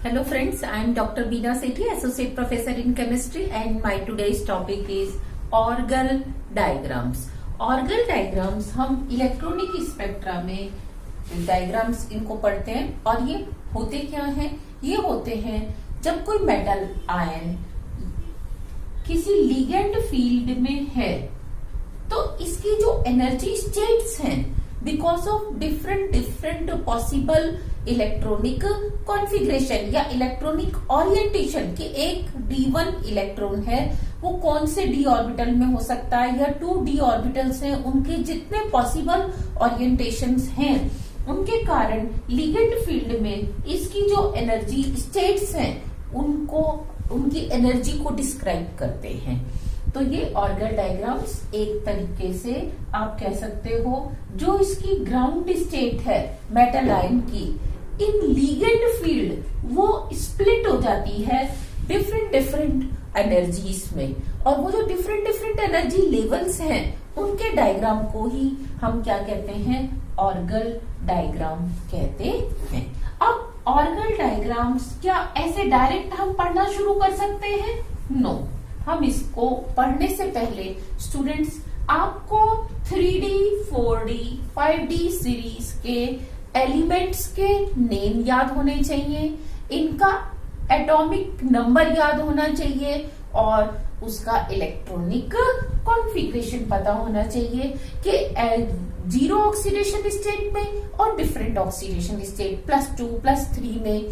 Hello friends, I am Dr. Beena Sethi, Associate Professor in Chemistry, and my today's topic is orgel diagrams. Orgel diagrams हम electronic spectra में diagrams इनको पढ़ते हैं और ये होते क्या हैं? ये होते हैं जब कोई मेटल आयन किसी लिगेंड फील्ड में है तो इसकी जो एनर्जी स्टेट्स हैं because of different possible electronic configuration या इलेक्ट्रॉनिक ओरिएंटेशन कि एक d1 इलेक्ट्रॉन है वो कौन से d ऑर्बिटल में हो सकता है या 2d ऑर्बिटल्स हैं, उनके जितने पॉसिबल ओरिएंटेशंस हैं उनके कारण लिगेंड फील्ड में इसकी जो एनर्जी स्टेट्स हैं उनको उनकी एनर्जी को डिस्क्राइब करते हैं। तो ये ऑर्गल डायग्राम्स एक तरीके से आप कह सकते हो जो इसकी ग्राउंड स्टेट है मेटल आयन की इन लिगेंड फील्ड वो स्प्लिट हो जाती है डिफरेंट एनर्जीज में, और वो जो डिफरेंट एनर्जी लेवल्स हैं उनके डायग्राम को ही हम क्या कहते हैं? ऑर्गल डायग्राम कहते हैं। अब ऑर्गल डायग्राम्स क्या ऐसे डायरेक्ट हम पढ़ना शुरू कर सकते हैं? नो, हम इसको पढ़ने से पहले स्टूडेंट्स आपको 3D, 4D, 5D सीरीज के एलिमेंट्स के नेम याद होने चाहिए, इनका एटॉमिक नंबर याद होना चाहिए और उसका इलेक्ट्रॉनिक कॉन्फ़िगरेशन पता होना चाहिए कि जीरो ऑक्सीडेशन स्टेट में और डिफरेंट ऑक्सीडेशन स्टेट +2, +3 में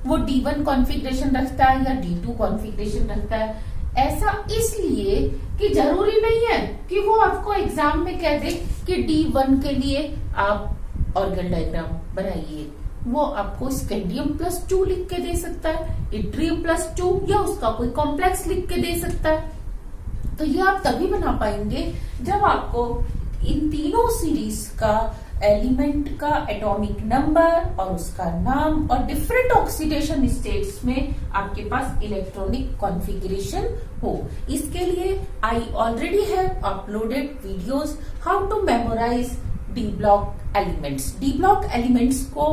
वो D1 कॉन्फ़िगरेशन रखता है या D2 कॉन्फ़िगरेशन रखता है। ऐसा इसलिए कि जरूरी नहीं है कि वो आपको एग्जाम में कह दे कि D1 के लिए आप ऑर्गल डायग्राम बनाइए, वो आपको स्कैंडियम +2 लिख के दे सकता है, इट्रियम +2 या उसका कोई कॉम्प्लेक्स लिख के दे सकता है। तो ये आप तभी बना पाएंगे जब आपको इन तीनों सीरीज का एलिमेंट का एटॉमिक नंबर और उसका नाम और डिफरेंट ऑक्सीडेशन स्टेट्स में आपके पास इलेक्ट्रॉनिक कॉन्फ़िगरेशन हो। इसके लिए I already have uploaded videos how to memorise d block elements. D block elements को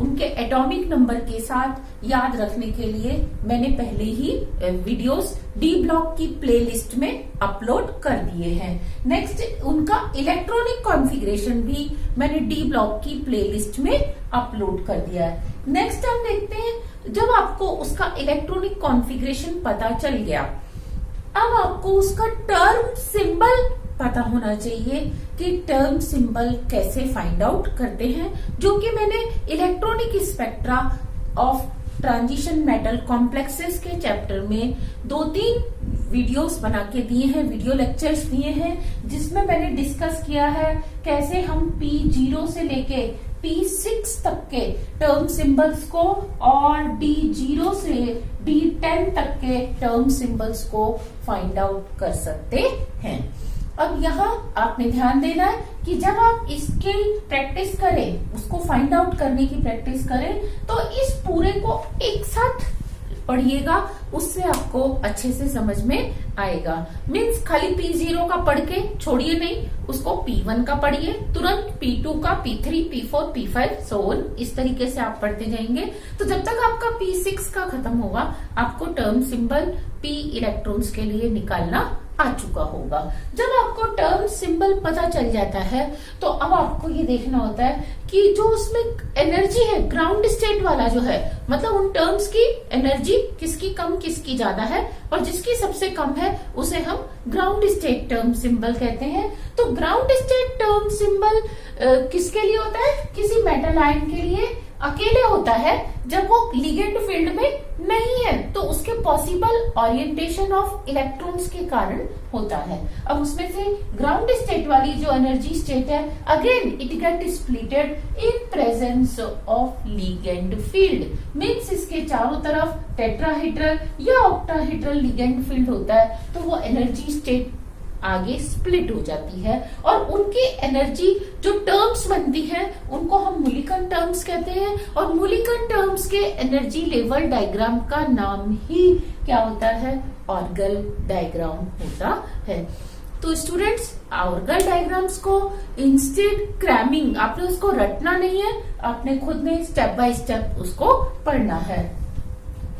उनके एटॉमिक नंबर के साथ याद रखने के लिए मैंने पहले ही वीडियोस डी ब्लॉक की प्लेलिस्ट में अपलोड कर दिए हैं। नेक्स्ट उनका इलेक्ट्रॉनिक कॉन्फ़िगरेशन भी मैंने डी ब्लॉक की प्लेलिस्ट में अपलोड कर दिया है। नेक्स्ट हम देखते हैं जब आपको उसका इलेक्ट्रॉनिक कॉन्फ़िगरेशन पता चल गया, अब आपको उसका टर्म सिंबल पता होना चाहिए कि टर्म सिंबल कैसे फाइंड आउट करते हैं, जो कि मैंने electronic spectra of transition metal complexes के चैप्टर में 2-3 वीडियोस बना के दिए हैं, वीडियो लेक्चर्स दिए हैं, जिसमें मैंने डिस्कस किया है कैसे हम P0 से लेके P6 तक के टर्म सिंबल्स को और D0 से D10 तक के टर्म सिंबल्स को फाइंड आउट कर सकते हैं। अब यहाँ आपने ध्यान देना है कि जब आप इसकी प्रैक्टिस करें, उसको फाइंड आउट करने की प्रैक्टिस करें, तो इस पूरे को एक साथ पढ़िएगा, उससे आपको अच्छे से समझ में आएगा। मीन्स खाली P0 का पढ़ के छोड़िए नहीं, उसको P1 का पढ़िए, तुरंत P2 का, P3, P4, P5 so on, इस तरीके से आप पढ़ते जाएंगे। तो जब तक आपका P6 का खत्म होगा आपको टर्म सिंबल P इलेक्ट्रॉन्स के लिए निकालना आ चुका होगा। जब आपको टर्म सिंबल पता चल जाता है तो अब आपको ये देखना होता है कि जो उसमें एनर्जी है ग्राउंड स्टेट वाला जो है, मतलब उन टर्म्स की एनर्जी किसकी कम किसकी ज्यादा है, और जिसकी सबसे कम है उसे हम ग्राउंड स्टेट टर्म सिंबल कहते हैं। तो ग्राउंड स्टेट टर्म सिंबल किसके लिए होता है? किसी मेटल आयन के लिए अकेले होता है जब वो लिगेंड फील्ड में नहीं है, तो उसके पॉसिबल ओरिएंटेशन ऑफ इलेक्ट्रॉन्स के कारण होता है। अब उसमें से ग्राउंड स्टेट वाली जो एनर्जी स्टेट है, again it get splitted in presence of ligand field. Means इसके चारों तरफ टेट्राहेड्रल या ऑक्टाहेड्रल लिगेंड फील्ड होता है, तो वो एनर्जी स्टेट आगे स्प्लिट हो जाती है और उनकी एनर्जी जो टर्म्स बनती है उनको हम मूलिकन टर्म्स कहते हैं, और मूलिकन टर्म्स के एनर्जी लेवल डायग्राम का नाम ही क्या होता है? ऑर्गल डायग्राम होता है। तो स्टूडेंट्स ऑर्गल डायग्राम्स को इंस्टेड क्रैमिंग, आपने उसको रटना नहीं है, आपने खुद ने स्टेप बाय स्टेप उसको पढ़ना है।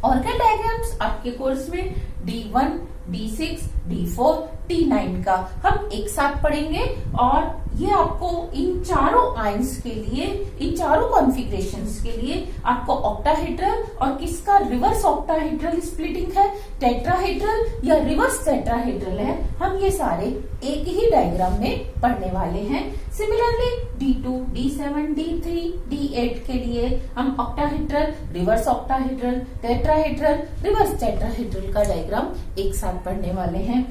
ऑर्गन डायग्राम्स आपके कोर्स में D1, D6, D4, D9 का हम एक साथ पढ़ेंगे और ये आपको इन चारों आयंस के लिए, इन चारों कॉन्फ़िगरेशंस के लिए आपको ऑक्टाहेड्रल और किसका रिवर्स ऑक्टाहेड्रल स्प्लिटिंग है, टेट्राहेड्रल या रिवर्स टेट्राहेड्रल है, हम ये सारे एक ही डायग्राम में पढ़ने वाले हैं। Similarly D2, D7, D3, D8 के लिए हम octahedral, reverse octahedral, tetrahedral, reverse tetrahedral का डायग्राम एक साथ पढ़ने वाले हैं।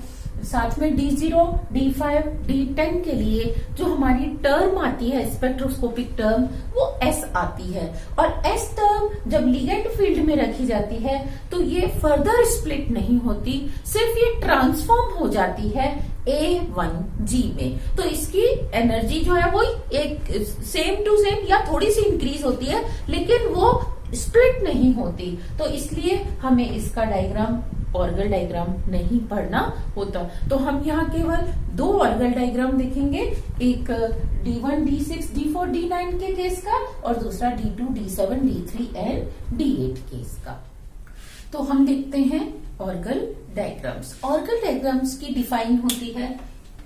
साथ में D0, D5, D10 के लिए जो हमारी टर्म आती है स्पेक्ट्रोस्कोपिक टर्म, वो S आती है और S टर्म जब लिगेंड फील्ड में रखी जाती है तो ये फर्दर स्प्लिट नहीं होती, सिर्फ ये ट्रांसफॉर्म हो जाती है A1G में। तो इसकी एनर्जी जो है वो एक सेम टू सेम या थोड़ी सी इंक्रीज होती है, लेकिन वो स्प्लिट नहीं होती। तो इसलिए हमें इसका डायग्राम ऑर्गल डायग्राम नहीं पढ़ना होता। तो हम यहाँ केवल दो ऑर्गल डायग्राम देखेंगे, एक D1, D6, D4, D9 के केस का और दूसरा D2, D7, D3 and D8 case का। तो हम देखते हैं ऑर्गल डायग्राम्स। ऑर्गल डायग्राम्स की डिफाइन होती है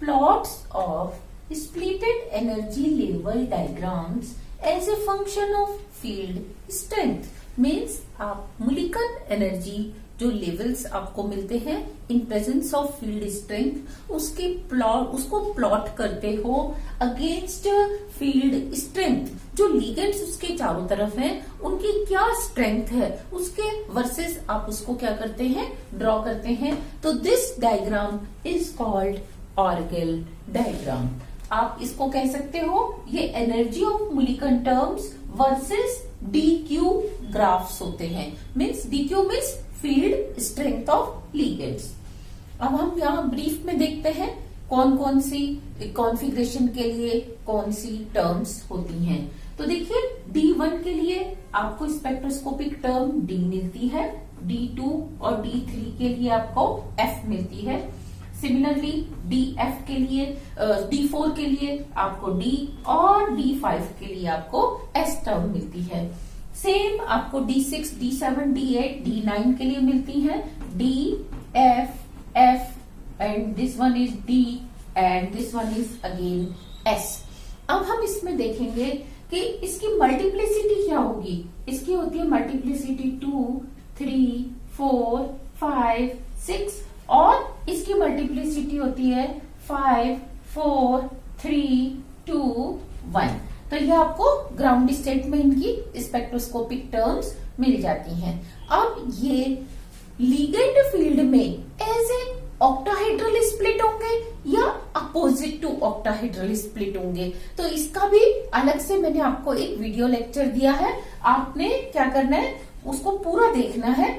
plots of splitted energy level diagrams as a function of field strength. Means आप मूलिकन एनर्जी जो लेवल्स आपको मिलते हैं in presence of field strength, उसको प्लॉट करते हो अगेंस्ट फील्ड स्ट्रेंथ। जो लिगेंड्स उसके चारों तरफ हैं, उनकी क्या स्ट्रेंथ है, उसके वर्सेस आप उसको क्या करते हैं, ड्रॉ करते हैं। तो this diagram is called Orgel diagram. आप इसको कह सकते हो ये energy of Mulliken terms versus DQ graphs होते हैं। Means DQ means field strength of ligands. अब हम यहाँ ब्रीफ में देखते हैं कौन कौन सी कॉन्फ़िगरेशन के लिए कौन सी टर्म्स होती हैं। तो देखिए D1 के लिए आपको स्पेक्ट्रोस्कोपिक टर्म D मिलती है, D2 और D3 के लिए आपको F मिलती है। सिमिलरली DF के लिए D4 के लिए आपको D और D5 के लिए आपको S टर्म मिलती है। सेम आपको D6, D7, D8, D9 के लिए मिलती है D, F, F and this one is D and this one is again S। अब हम इसमें देखेंगे कि इसकी मल्टीप्लिसिटी क्या होगी। इसकी होती है मल्टीप्लिसिटी 2, 3, 4, 5, 6 और इसकी मल्टीप्लिसिटी होती है 5, 4, 3, 2, 1। तो ये आपको ग्राउंड स्टेट में इनकी स्पेक्ट्रोस्कोपिक टर्म्स मिल जाती हैं। अब ये लिगेंड फील्ड में एज ए ऑक्टाहेड्रल स्प्लिट होंगे या अपोजिट टू ऑक्टाहेड्रल स्प्लिट होंगे, तो इसका भी अलग से मैंने आपको एक वीडियो लेक्चर दिया है। आपने क्या करना है, उसको पूरा देखना है।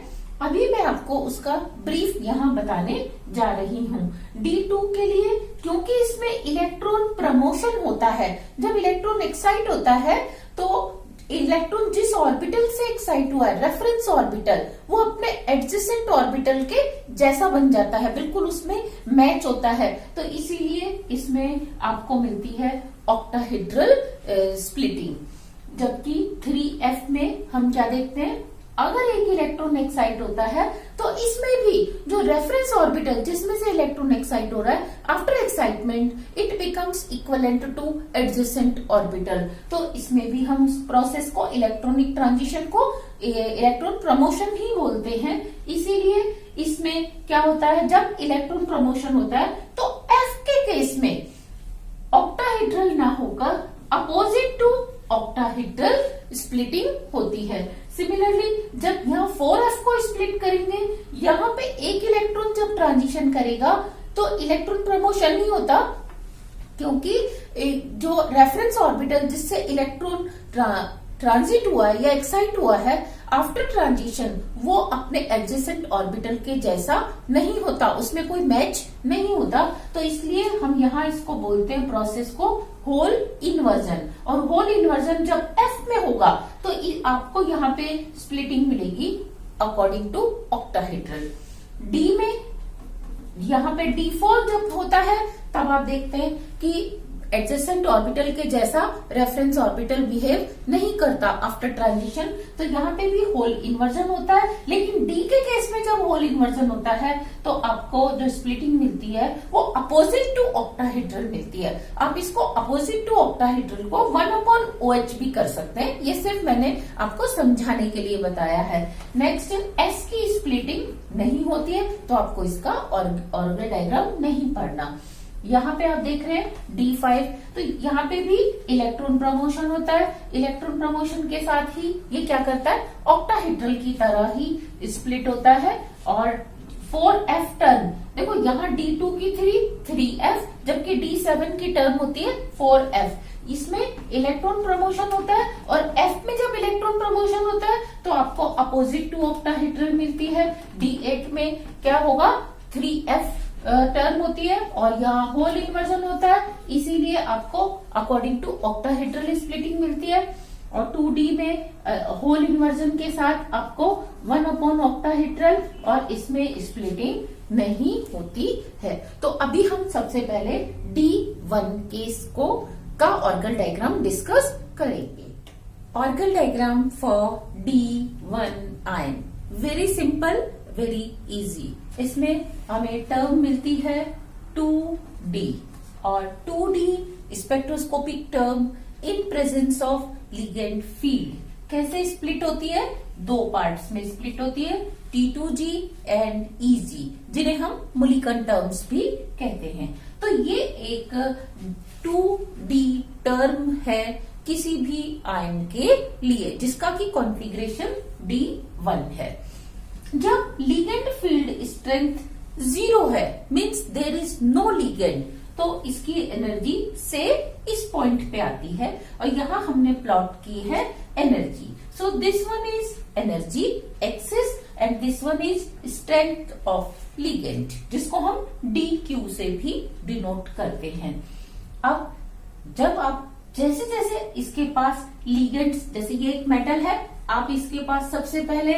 अभी मैं आपको उसका ब्रीफ यहाँ बताने जा रही हूँ। D2 के लिए क्योंकि इसमें इलेक्ट्रॉन प्रमोशन होता है, जब इलेक्ट्रॉन एक्साइट होता है तो इलेक्ट्रॉन जिस ऑर्बिटल से एक्साइट हुआ है, रेफरेंस ऑर्बिटल, वो अपने एडजेसेंट ऑर्बिटल के जैसा बन जाता है, बिल्कुल उसमें मैच होता है। तो इसीलिए इसमें आपको मिलती है ऑक्टाहेड्रल स्प्लिटिंग। जबकि 3F में हम क्या देखते हैं, अगर एक इलेक्ट्रॉन एक्साइट होता है तो इसमें भी जो रेफरेंस ऑर्बिटल जिसमें से इलेक्ट्रॉन एक्साइट हो रहा है, after excitement it becomes equivalent two adjacent orbital. तो इसमें भी हम प्रोसेस को, इलेक्ट्रॉनिक ट्रांजिशन को इलेक्ट्रॉन प्रमोशन ही बोलते हैं। इसीलिए इसमें क्या होता है, जब इलेक्ट्रॉन प्रमोशन होता है तो F के केस में ऑक्टाहेड्रल ना होकर अपोजिट टू ऑक्टाहेड्रल स्प्लिटिंग होती है। सिमिलरली जब यहाँ 4F को स्प्लिट करेंगे, यहाँ पे एक इलेक्ट्रॉन जब ट्रांजिशन करेगा तो इलेक्ट्रॉन प्रमोशन नहीं होता, क्योंकि जो रेफरेंस ऑर्बिटल जिससे इलेक्ट्रॉन ट्रांजिट हुआ है या एक्साइट हुआ है, आफ्टर ट्रांजिशन वो अपने एडजेसेंट ऑर्बिटल के जैसा नहीं होता, उसमें कोई मैच नहीं होता। तो इसलिए हम यहाँ इसको बोलते हैं प्रोसेस को होल इन्वर्जन। और होल इन्वर्जन जब F में होगा तो आपको यहाँ पे स्प्लिटिंग मिलेगी अकॉर्डिंग टू ऑक्टाहेड्रल। D में यहाँ पे D4 जब होता है तब आप देखते हैं कि एडजेसेंट ऑर्बिटल के जैसा रेफरेंस ऑर्बिटल बिहेव नहीं करता आफ्टर ट्रांजिशन। तो यहाँ पे भी होल इन्वर्जन होता है, लेकिन डी के केस में जब होल इन्वर्जन होता है तो आपको जो स्प्लिटिंग मिलती है वो अपोजिट टू ऑक्टाहेड्रल मिलती है। आप इसको अपोजिट टू ऑक्टाहेड्रल को 1/OH भी कर सकते हैं, ये सिर्फ मैंने आपको समझाने के लिए बताया है। नेक्स्ट, एस की स्प्लिटिंग नहीं होती है तो आपको इसका ऑर्गल डायग्राम नहीं पढ़ना। यहाँ पे आप देख रहे हैं D5, तो यहाँ पे भी इलेक्ट्रॉन प्रमोशन होता है। इलेक्ट्रॉन प्रमोशन के साथ ही ये क्या करता है, ऑक्टाहेड्रल की तरह ही स्प्लिट होता है। और 4F टर्न, देखो यहाँ D2 की 3F, जबकि D7 की टर्न होती है 4F। इसमें इलेक्ट्रॉन प्रमोशन होता है और F में जब इलेक्ट्रॉन प्रमोशन होता है तो आपको अपोजिट टू ऑक्टाहेड्रल मिलती है। D8 में क्या होगा, 3F टर्म होती है और यहाँ होल इन्वर्जन होता है, इसीलिए आपको अकॉर्डिंग टू ऑक्टाहेड्रल स्प्लिटिंग मिलती है। और 2D में होल इन्वर्जन के साथ आपको 1/ऑक्टाहेड्रल और इसमें स्प्लिटिंग नहीं होती है। तो अभी हम सबसे पहले D1 केस का ऑर्गल डायग्राम डिस्कस करेंगे। Orgel diagram for D1 ion, very simple, very easy. इसमें हमें टर्म मिलती है 2D और 2D spectroscopic term in presence of ligand field. कैसे स्प्लिट होती है, दो पार्ट्स में स्प्लिट होती है, T2G एंड EG, जिन्हें हम मुलिकन टर्म्स भी कहते हैं। तो ये एक 2D टर्म है किसी भी आयन के लिए जिसका की कॉन्फ़िगरेशन D1 है। जब लिगेंड फील्ड स्ट्रेंथ 0 है, means there is no ligand, तो इसकी एनर्जी से इस पॉइंट पे आती है और यहाँ हमने प्लॉट की है energy. So this one is energy axis and this one is strength of ligand, जिसको हम DQ से भी डिनोट करते हैं। अब जब आप जैसे जैसे इसके पास लिगेंड्स, जैसे ये एक मेटल है, आप इसके पास सबसे पहले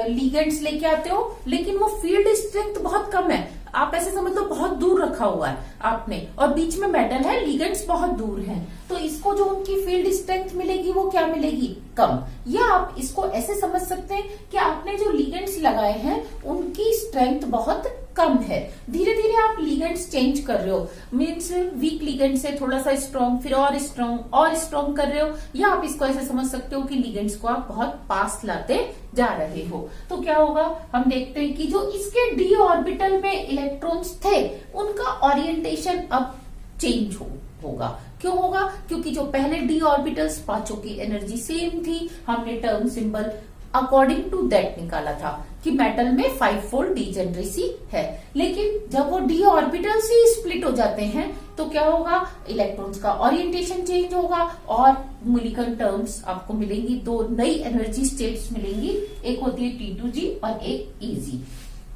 लिगेंड्स लेके आते हो, लेकिन वो फील्ड स्ट्रेंथ बहुत कम है। आप ऐसे समझ लो बहुत दूर रखा हुआ है आपने, और बीच में मेटल है, लिगेंड्स बहुत दूर हैं, तो इसको जो उनकी फील्ड स्ट्रेंथ मिलेगी वो क्या मिलेगी, कम। या आप इसको ऐसे समझ सकते हैं कि आपने जो लिगेंड्स लगाए हैं उनकी स्ट्रेंथ बहुत कम है। धीरे धीरे आप लिगेंड्स चेंज कर रहे हो, मीन्स वीक लिगेंड से थोड़ा सा स्ट्रॉन्ग, फिर और स्ट्रॉन्ग कर रहे हो। या आप इसको ऐसे समझ सकते हो कि लिगेंड्स को आप बहुत पास लाते जा रहे हो। तो क्या होगा, हम देखते हैं कि जो इसके डी ऑर्बिटल में इलेक्ट्रॉन्स थे उनका ओरिएंटेशन अब चेंज होगा। क्यों होगा, क्योंकि जो पहले डी ऑर्बिटल्स पांचों की एनर्जी सेम थी, हमने term symbol according to that निकाला था कि मेटल में 5-फोल्ड डीजेनरेसी है। लेकिन जब वो डी ऑर्बिटल्स ही स्प्लिट हो जाते हैं तो क्या होगा, इलेक्ट्रॉन्स का ओरिएंटेशन चेंज होगा और मुलिकन टर्म्स आपको मिलेंगी, दो नई एनर्जी स्टेट्स मिलेंगी, एक होती है T2G और एक EG।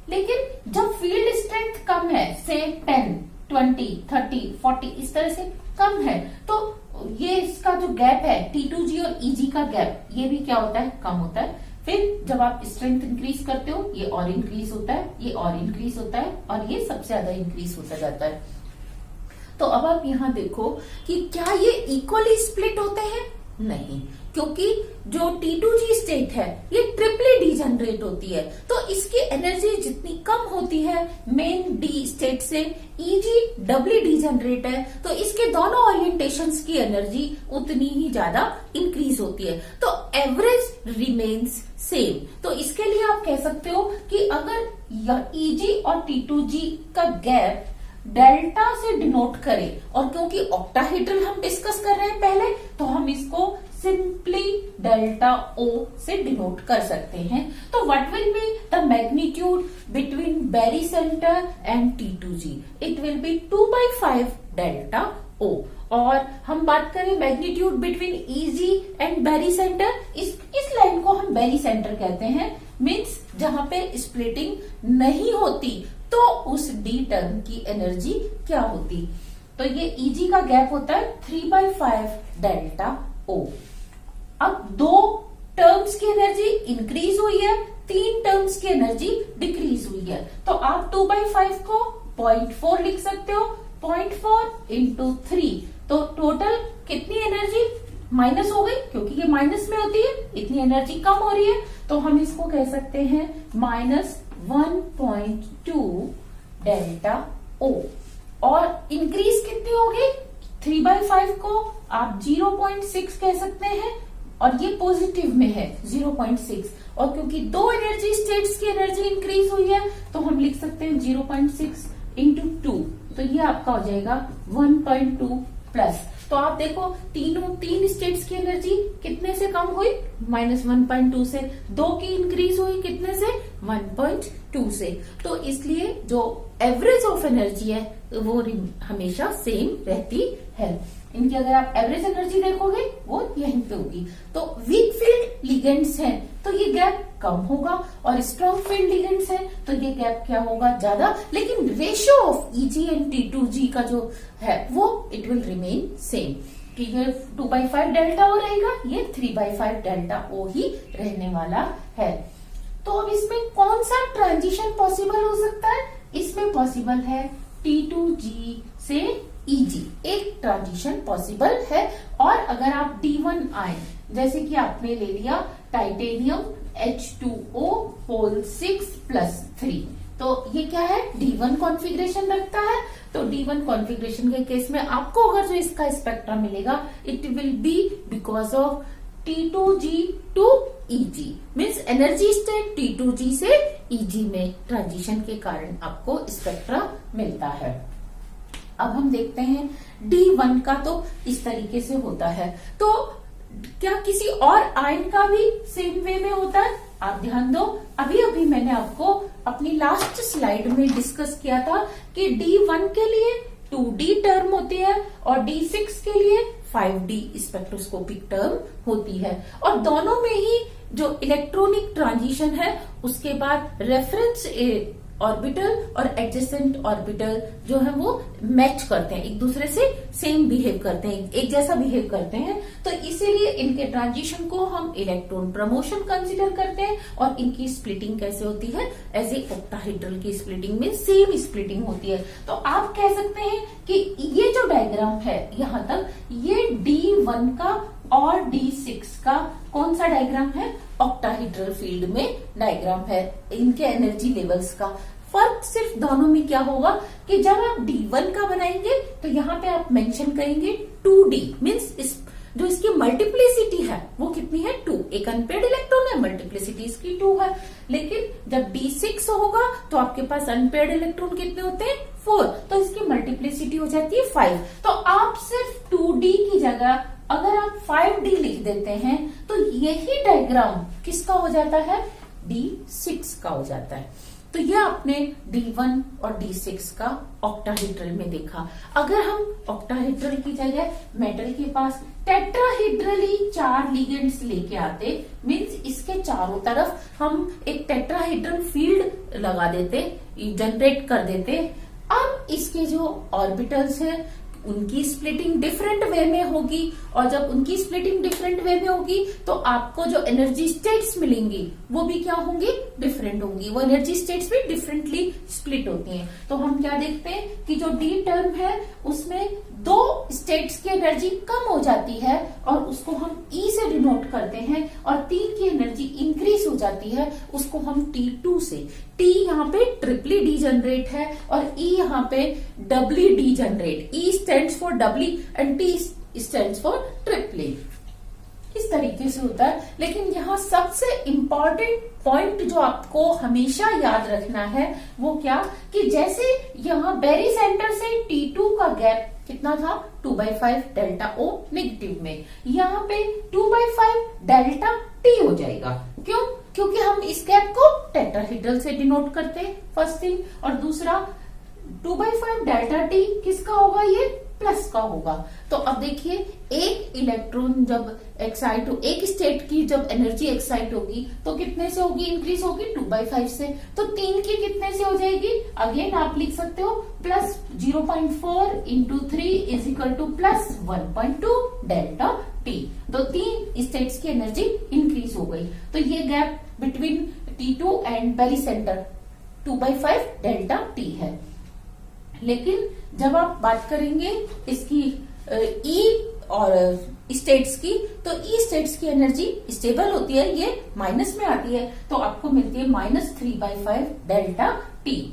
लेकिन जब फील्ड स्ट्रेंथ कम है, से 10, 20, 30, 40 इस तरह से कम है, तो ये इसका जो गैप है T2G और EG का गैप, ये भी क्या होता है, कम होता है। फिर जब आप स्ट्रेंथ इंक्रीज करते हो ये और इंक्रीज होता है, ये और इंक्रीज होता है और ये सबसे ज्यादा इंक्रीज होता जाता है। तो अब आप यहाँ देखो कि क्या ये इक्वली स्प्लिट होते हैं, नहीं, क्योंकि जो T2G स्टेट है ये ट्रिपली डीजनरेट होती है, तो इसकी एनर्जी जितनी कम होती है मेन डी स्टेट से, EG डबली डीजनरेट है, तो इसके दोनों ओरिएंटेशंस की एनर्जी उतनी ही ज्यादा इंक्रीज होती है, तो एवरेज रिमेन्स सेम। तो इसके लिए आप कह सकते हो कि अगर EG और T2G का गैप डेल्टा से डिनोट करें, और क्योंकि ऑक्टाहेड्रल हम डिस्कस कर रहे हैं पहले, तो हम इसको सिंपली डेल्टा O से डिनोट कर सकते हैं। तो what will be the magnitude between barycentre and T2G, it will be 2/5 delta O। और हम बात करें magnitude between EG and barycentre, इस लाइन को हम बेरी सेंटर कहते हैं, मीन्स जहां पे स्प्लिटिंग नहीं होती तो उस डी टर्म की एनर्जी क्या होती। तो ये EG का गैप होता है 3/5 डेल्टा O। अब दो टर्म्स की एनर्जी इंक्रीज हुई है, तीन टर्म्स की एनर्जी डिक्रीज हुई है, तो आप 2/5 को 0.4 लिख सकते हो, 0.4 into 3, तो टोटल कितनी एनर्जी माइनस हो गई, क्योंकि ये माइनस में होती है, इतनी एनर्जी कम हो रही है, तो हम इसको कह सकते हैं -1.2 डेल्टा O। और इंक्रीज कितनी होगी, 3/5 को आप 0.6 कह सकते हैं, और ये पॉजिटिव में है 0.6, और क्योंकि दो एनर्जी स्टेट्स की एनर्जी इंक्रीज हुई है तो हम लिख सकते हैं 0.6 इंटू 2, तो ये आपका हो जाएगा 1.2 प्लस। तो आप देखो तीन स्टेट्स की एनर्जी कितने से कम हुई, -1.2 से, दो की इंक्रीज हुई कितने से, 1.2 से। तो इसलिए जो एवरेज ऑफ एनर्जी है वो हमेशा सेम रहती है। इनकी अगर आप एवरेज एनर्जी देखोगे वो यहीं पे होगी। तो वीक फील्ड लिगेंड्स हैं तो ये गैप कम होगा, और स्ट्रॉन्ग फील्ड लिगेंड्स हैं तो ये गैप क्या होगा, ज्यादा। लेकिन ratio of Eg and T2G का जो है वो इट विल रिमेन सेम, कि ये 2/5 डेल्टा O रहेगा, ये 3/5 डेल्टा O ही रहने वाला है। तो अब इसमें कौन सा ट्रांजिशन पॉसिबल हो सकता है, इसमें पॉसिबल है T2G से Eg, एक ट्रांजिशन पॉसिबल है। और अगर आप D1 आए, जैसे कि आपने ले लिया टाइटेनियम H2O होल 6+3, तो ये क्या है, D1 कॉन्फ़िगरेशन रखता है। तो D1 कॉन्फ़िगरेशन के केस में आपको अगर जो इसका स्पेक्ट्रम मिलेगा, it will be because of T2G to Eg, means energy state T2G से Eg में ट्रांजिशन के कारण आपको स्पेक्ट्रा मिलता है। अब हम देखते हैं D1 का, तो इस तरीके से होता है। तो क्या किसी और आयन का भी सेम वे में होता है? आप ध्यान दो, अभी अभी मैंने आपको अपनी लास्ट स्लाइड में डिस्कस किया था कि D1 के लिए 2D टर्म होती है और D6 के लिए 5D स्पेक्ट्रोस्कोपिक टर्म होती है, और दोनों में ही जो इलेक्ट्रॉनिक ट्रांजिशन है उसके बाद रेफरेंस ऑर्बिटल और एडजेसेंट ऑर्बिटल जो है वो मैच करते हैं, एक दूसरे से सेम बिहेव करते हैं, एक जैसा बिहेव करते हैं। तो इसीलिए इनके ट्रांजिशन को हम इलेक्ट्रॉन प्रमोशन कंसीडर करते हैं। और इनकी स्प्लिटिंग कैसे होती है, एज ए ऑक्टाहेड्रल की स्प्लिटिंग में सेम स्प्लिटिंग होती है। तो आप कह सकते हैं कि ये जो डायग्राम है यहां तक, ये D1 का और D6 का कौन सा डायग्राम है, ऑक्टाहेड्रल फील्ड में डायग्राम है इनके एनर्जी लेवल्स का। फर्क सिर्फ दोनों में क्या होगा कि जब आप D1 का बनाएंगे तो यहाँ पे आप मेंशन करेंगे 2D, मीन्स जो इसकी मल्टीप्लिसिटी है वो कितनी है, 2। एक अनपेयर्ड इलेक्ट्रॉन है, मल्टीप्लिसिटी इसकी 2 है। लेकिन जब D6 होगा तो आपके पास अनपेयर्ड इलेक्ट्रॉन कितने होते हैं, 4, तो इसकी मल्टीप्लिसिटी हो जाती है 5। तो आप सिर्फ 2D की जगह अगर आप 5D लिख देते हैं तो यही डायग्राम किसका हो जाता है, D6 का हो जाता है। तो ये आपने D1 और D6 का ऑक्टाहेड्रल में देखा। अगर हम ऑक्टाहेड्रल की जगह मेटल के पास टेट्राहेड्रली 4 लिगेंड्स लेके आते, मीन्स इसके चारों तरफ हम एक टेट्राहेड्रल फील्ड लगा देते, जनरेट कर देते। अब इसके जो ऑर्बिटल्स हैं उनकी स्प्लिटिंग डिफरेंट वे में होगी, और जब उनकी स्प्लिटिंग डिफरेंट वे में होगी तो आपको जो एनर्जी स्टेट्स मिलेंगी वो भी क्या होंगी, डिफरेंट होंगी। वो एनर्जी स्टेट्स भी डिफरेंटली स्प्लिट होती हैं। तो हम क्या देखते हैं कि जो D टर्म है उसमें 2 स्टेट्स की एनर्जी कम हो जाती है और उसको हम E से डिनोट करते हैं, और 3 की एनर्जी इंक्रीज हो जाती है, उसको हम T2 से। T यहाँ पे ट्रिपली D जनरेट है और E यहाँ पे डबली D जनरेट। E stands for doubly and T stands for triply. इस तरीके से होता है। लेकिन यहाँ सबसे इम्पोर्टेंट पॉइंट जो आपको हमेशा याद रखना है वो क्या, कि जैसे यहाँ बेरी सेंटर से T2 का गैप कितना था, 2/5 डेल्टा O नेगेटिव में, यहाँ पे 2/5 डेल्टा T हो जाएगा। क्यों, क्योंकि हम इस गैप को टेट्राहेड्रल से डिनोट करते हैं, फर्स्ट थिंग। और दूसरा 2/5 डेल्टा T किसका होगा, ये प्लस का होगा। तो अब देखिए एक इलेक्ट्रॉन जब एक्साइट हो, एक स्टेट की जब एनर्जी एक्साइट होगी तो कितने से होगी, इंक्रीज होगी 2/5 से। तो 3 की कितने से हो जाएगी, अगेन आप लिख सकते हो plus 0.4 into 3 is equal two plus 1.2 delta T। तो 3 स्टेट्स की एनर्जी इंक्रीज हो गई। तो ये gap between T2 and barycentre 2/5 delta T है। लेकिन जब आप बात करेंगे इसकी ई और स्टेट्स की, तो ई स्टेट्स की एनर्जी स्टेबल होती है, ये माइनस में आती है, तो आपको मिलती है -3/5 डेल्टा टी।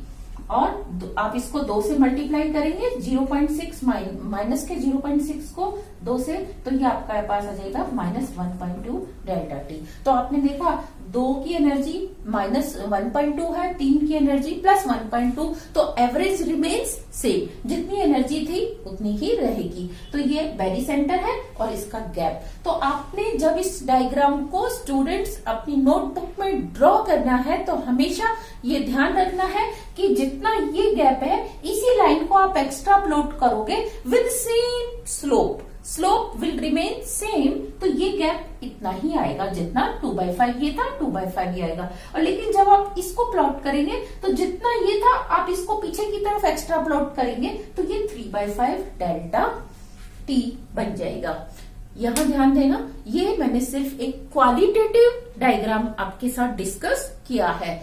और आप इसको 2 से मल्टीप्लाई करेंगे, 0.6 माइनस के 0.6 को 2 से, तो ये आपका पास आ जाएगा -1.2 डेल्टा टी। तो आपने देखा 2 की एनर्जी -1.2 है, 3 की एनर्जी +1.2, तो एवरेज रिमेन्स सेम, जितनी एनर्जी थी उतनी ही रहेगी। तो ये बेरी सेंटर है और इसका गैप। तो आपने जब इस डायग्राम को स्टूडेंट्स अपनी नोटबुक में ड्रॉ करना है तो हमेशा ये ध्यान रखना है कि जितना ये गैप है इसी लाइन को आप एक्स्ट्रा प्लॉट करोगे with same slope, slope will remain same, तो ये गैप इतना ही आएगा, जितना 2/5 ये था 2/5 ये आएगा। और लेकिन जब आप इसको प्लॉट करेंगे तो जितना ये था आप इसको पीछे की तरफ एक्स्ट्रा प्लॉट करेंगे तो ये 3/5 डेल्टा टी बन जाएगा। यहां ध्यान देना, ये मैंने सिर्फ एक क्वालिटेटिव डायग्राम आपके साथ डिस्कस किया है।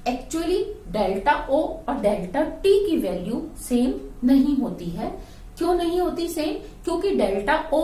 एक्चुअली डेल्टा ओ और डेल्टा टी की वैल्यू सेम नहीं होती है। क्यों नहीं होती सेम? क्योंकि डेल्टा ओ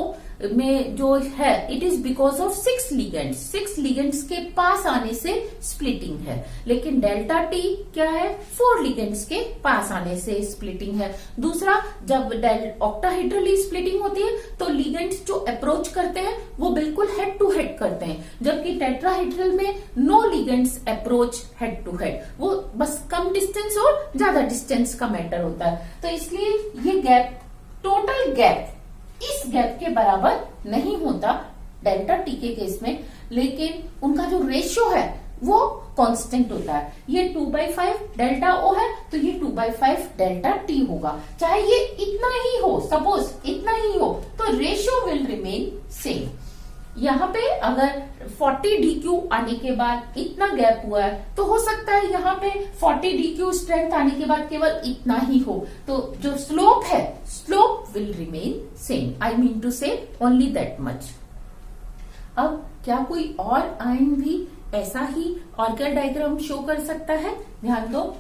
में जो है it is because of 6 ligands, 6 ligands के पास आने से स्प्लिटिंग है, लेकिन डेल्टा टी क्या है? 4 लिगेंड्स के पास आने से स्प्लिटिंग है। दूसरा, जब ऑक्टाहेड्रली स्प्लिटिंग होती है तो लिगेंड्स जो अप्रोच करते हैं वो बिल्कुल हेड टू हेड करते हैं, जबकि टेट्राहेड्रल में no ligands approach head to head, वो बस कम डिस्टेंस और ज्यादा डिस्टेंस का मैटर होता है। तो इसलिए ये गैप, टोटल गैप इस गैप के बराबर नहीं होता डेल्टा टी के केस में, लेकिन उनका जो रेशियो है वो कांस्टेंट होता है। ये 2/5 डेल्टा ओ है तो ये 2/5 डेल्टा टी होगा, चाहे ये इतना ही हो, सपोज इतना ही हो, तो रेशियो विल रिमेन सेम। यहाँ पे अगर 40 DQ आने के बाद इतना गैप हुआ है तो हो सकता है यहाँ पे 40 DQ स्ट्रेंथ आने के बाद केवल इतना ही हो, तो जो स्लोप है slope will remain same, I mean to say only that much. अब क्या कोई और आयन भी ऐसा ही ऑर्गल डायग्राम शो कर सकता है? ध्यान दो,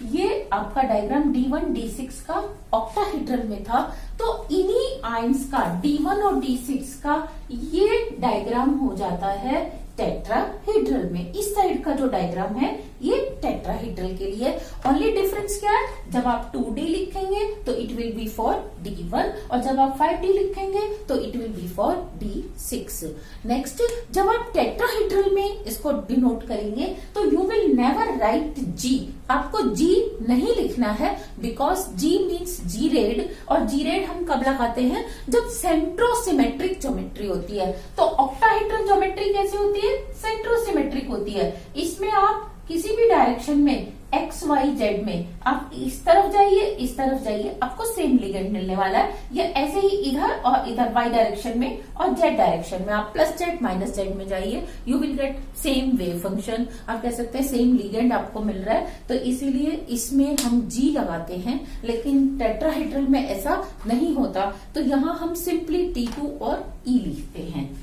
ये आपका डायग्राम D1 D6 का ऑक्टाहेड्रल में था, तो इन्हीं आयंस का D1 और D6 का ये डायग्राम हो जाता है टेट्राहेड्रल में। इस साइड का जो डायग्राम है ये टेट्राहेड्रल के लिए। ओनली डिफरेंस क्या है? जब आप 2D लिखेंगे तो it will be for D1 और जब आप 5D लिखेंगे तो it will be for D6। Next, जब आप टेट्राहेड्रल में इसको डिनोट करेंगे तो you will never write G, आपको G नहीं लिखना है, because G means gerade, और जी रेड हम कब लगाते हैं? जब सेंट्रोसिमेट्रिक ज्योमेट्री होती है। तो ऑक्टाहेड्रल ज्योमेट्री कैसी होती है? सेंट्रोसिमेट्रिक होती है। इसमें आप किसी भी डायरेक्शन में एक्स वाई जेड में आप इस तरफ जाइए इस तरफ जाइए, आपको सेम लिगेंड मिलने वाला है। ये ऐसे ही इधर और इधर वाई डायरेक्शन में और जेड डायरेक्शन में आप +Z -Z में जाइए, you will get same wave function. आप कह सकते हैं सेम लिगेंड आपको मिल रहा है, तो इसीलिए इसमें हम G लगाते हैं, लेकिन टेट्राहेड्रल में ऐसा नहीं होता। तो यहाँ हम सिंपली T2 और E लिखते हैं।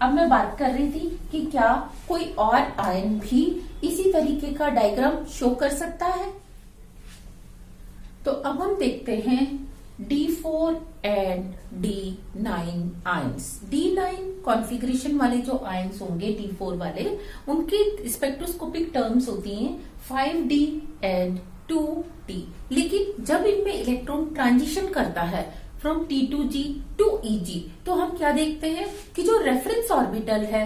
अब मैं बात कर रही थी कि क्या कोई और आयन भी इसी तरीके का डायग्राम शो कर सकता है। तो अब हम देखते हैं D4 and D9 ions. D9 configuration वाले जो आयंस होंगे D4 वाले, उनकी स्पेक्ट्रोस्कोपिक टर्म्स होती हैं 5D एंड 2D। लेकिन जब इनमें इलेक्ट्रॉन ट्रांजिशन करता है फ्रॉम T2G टू EG, तो हम क्या देखते हैं कि जो रेफरेंस ऑर्बिटल है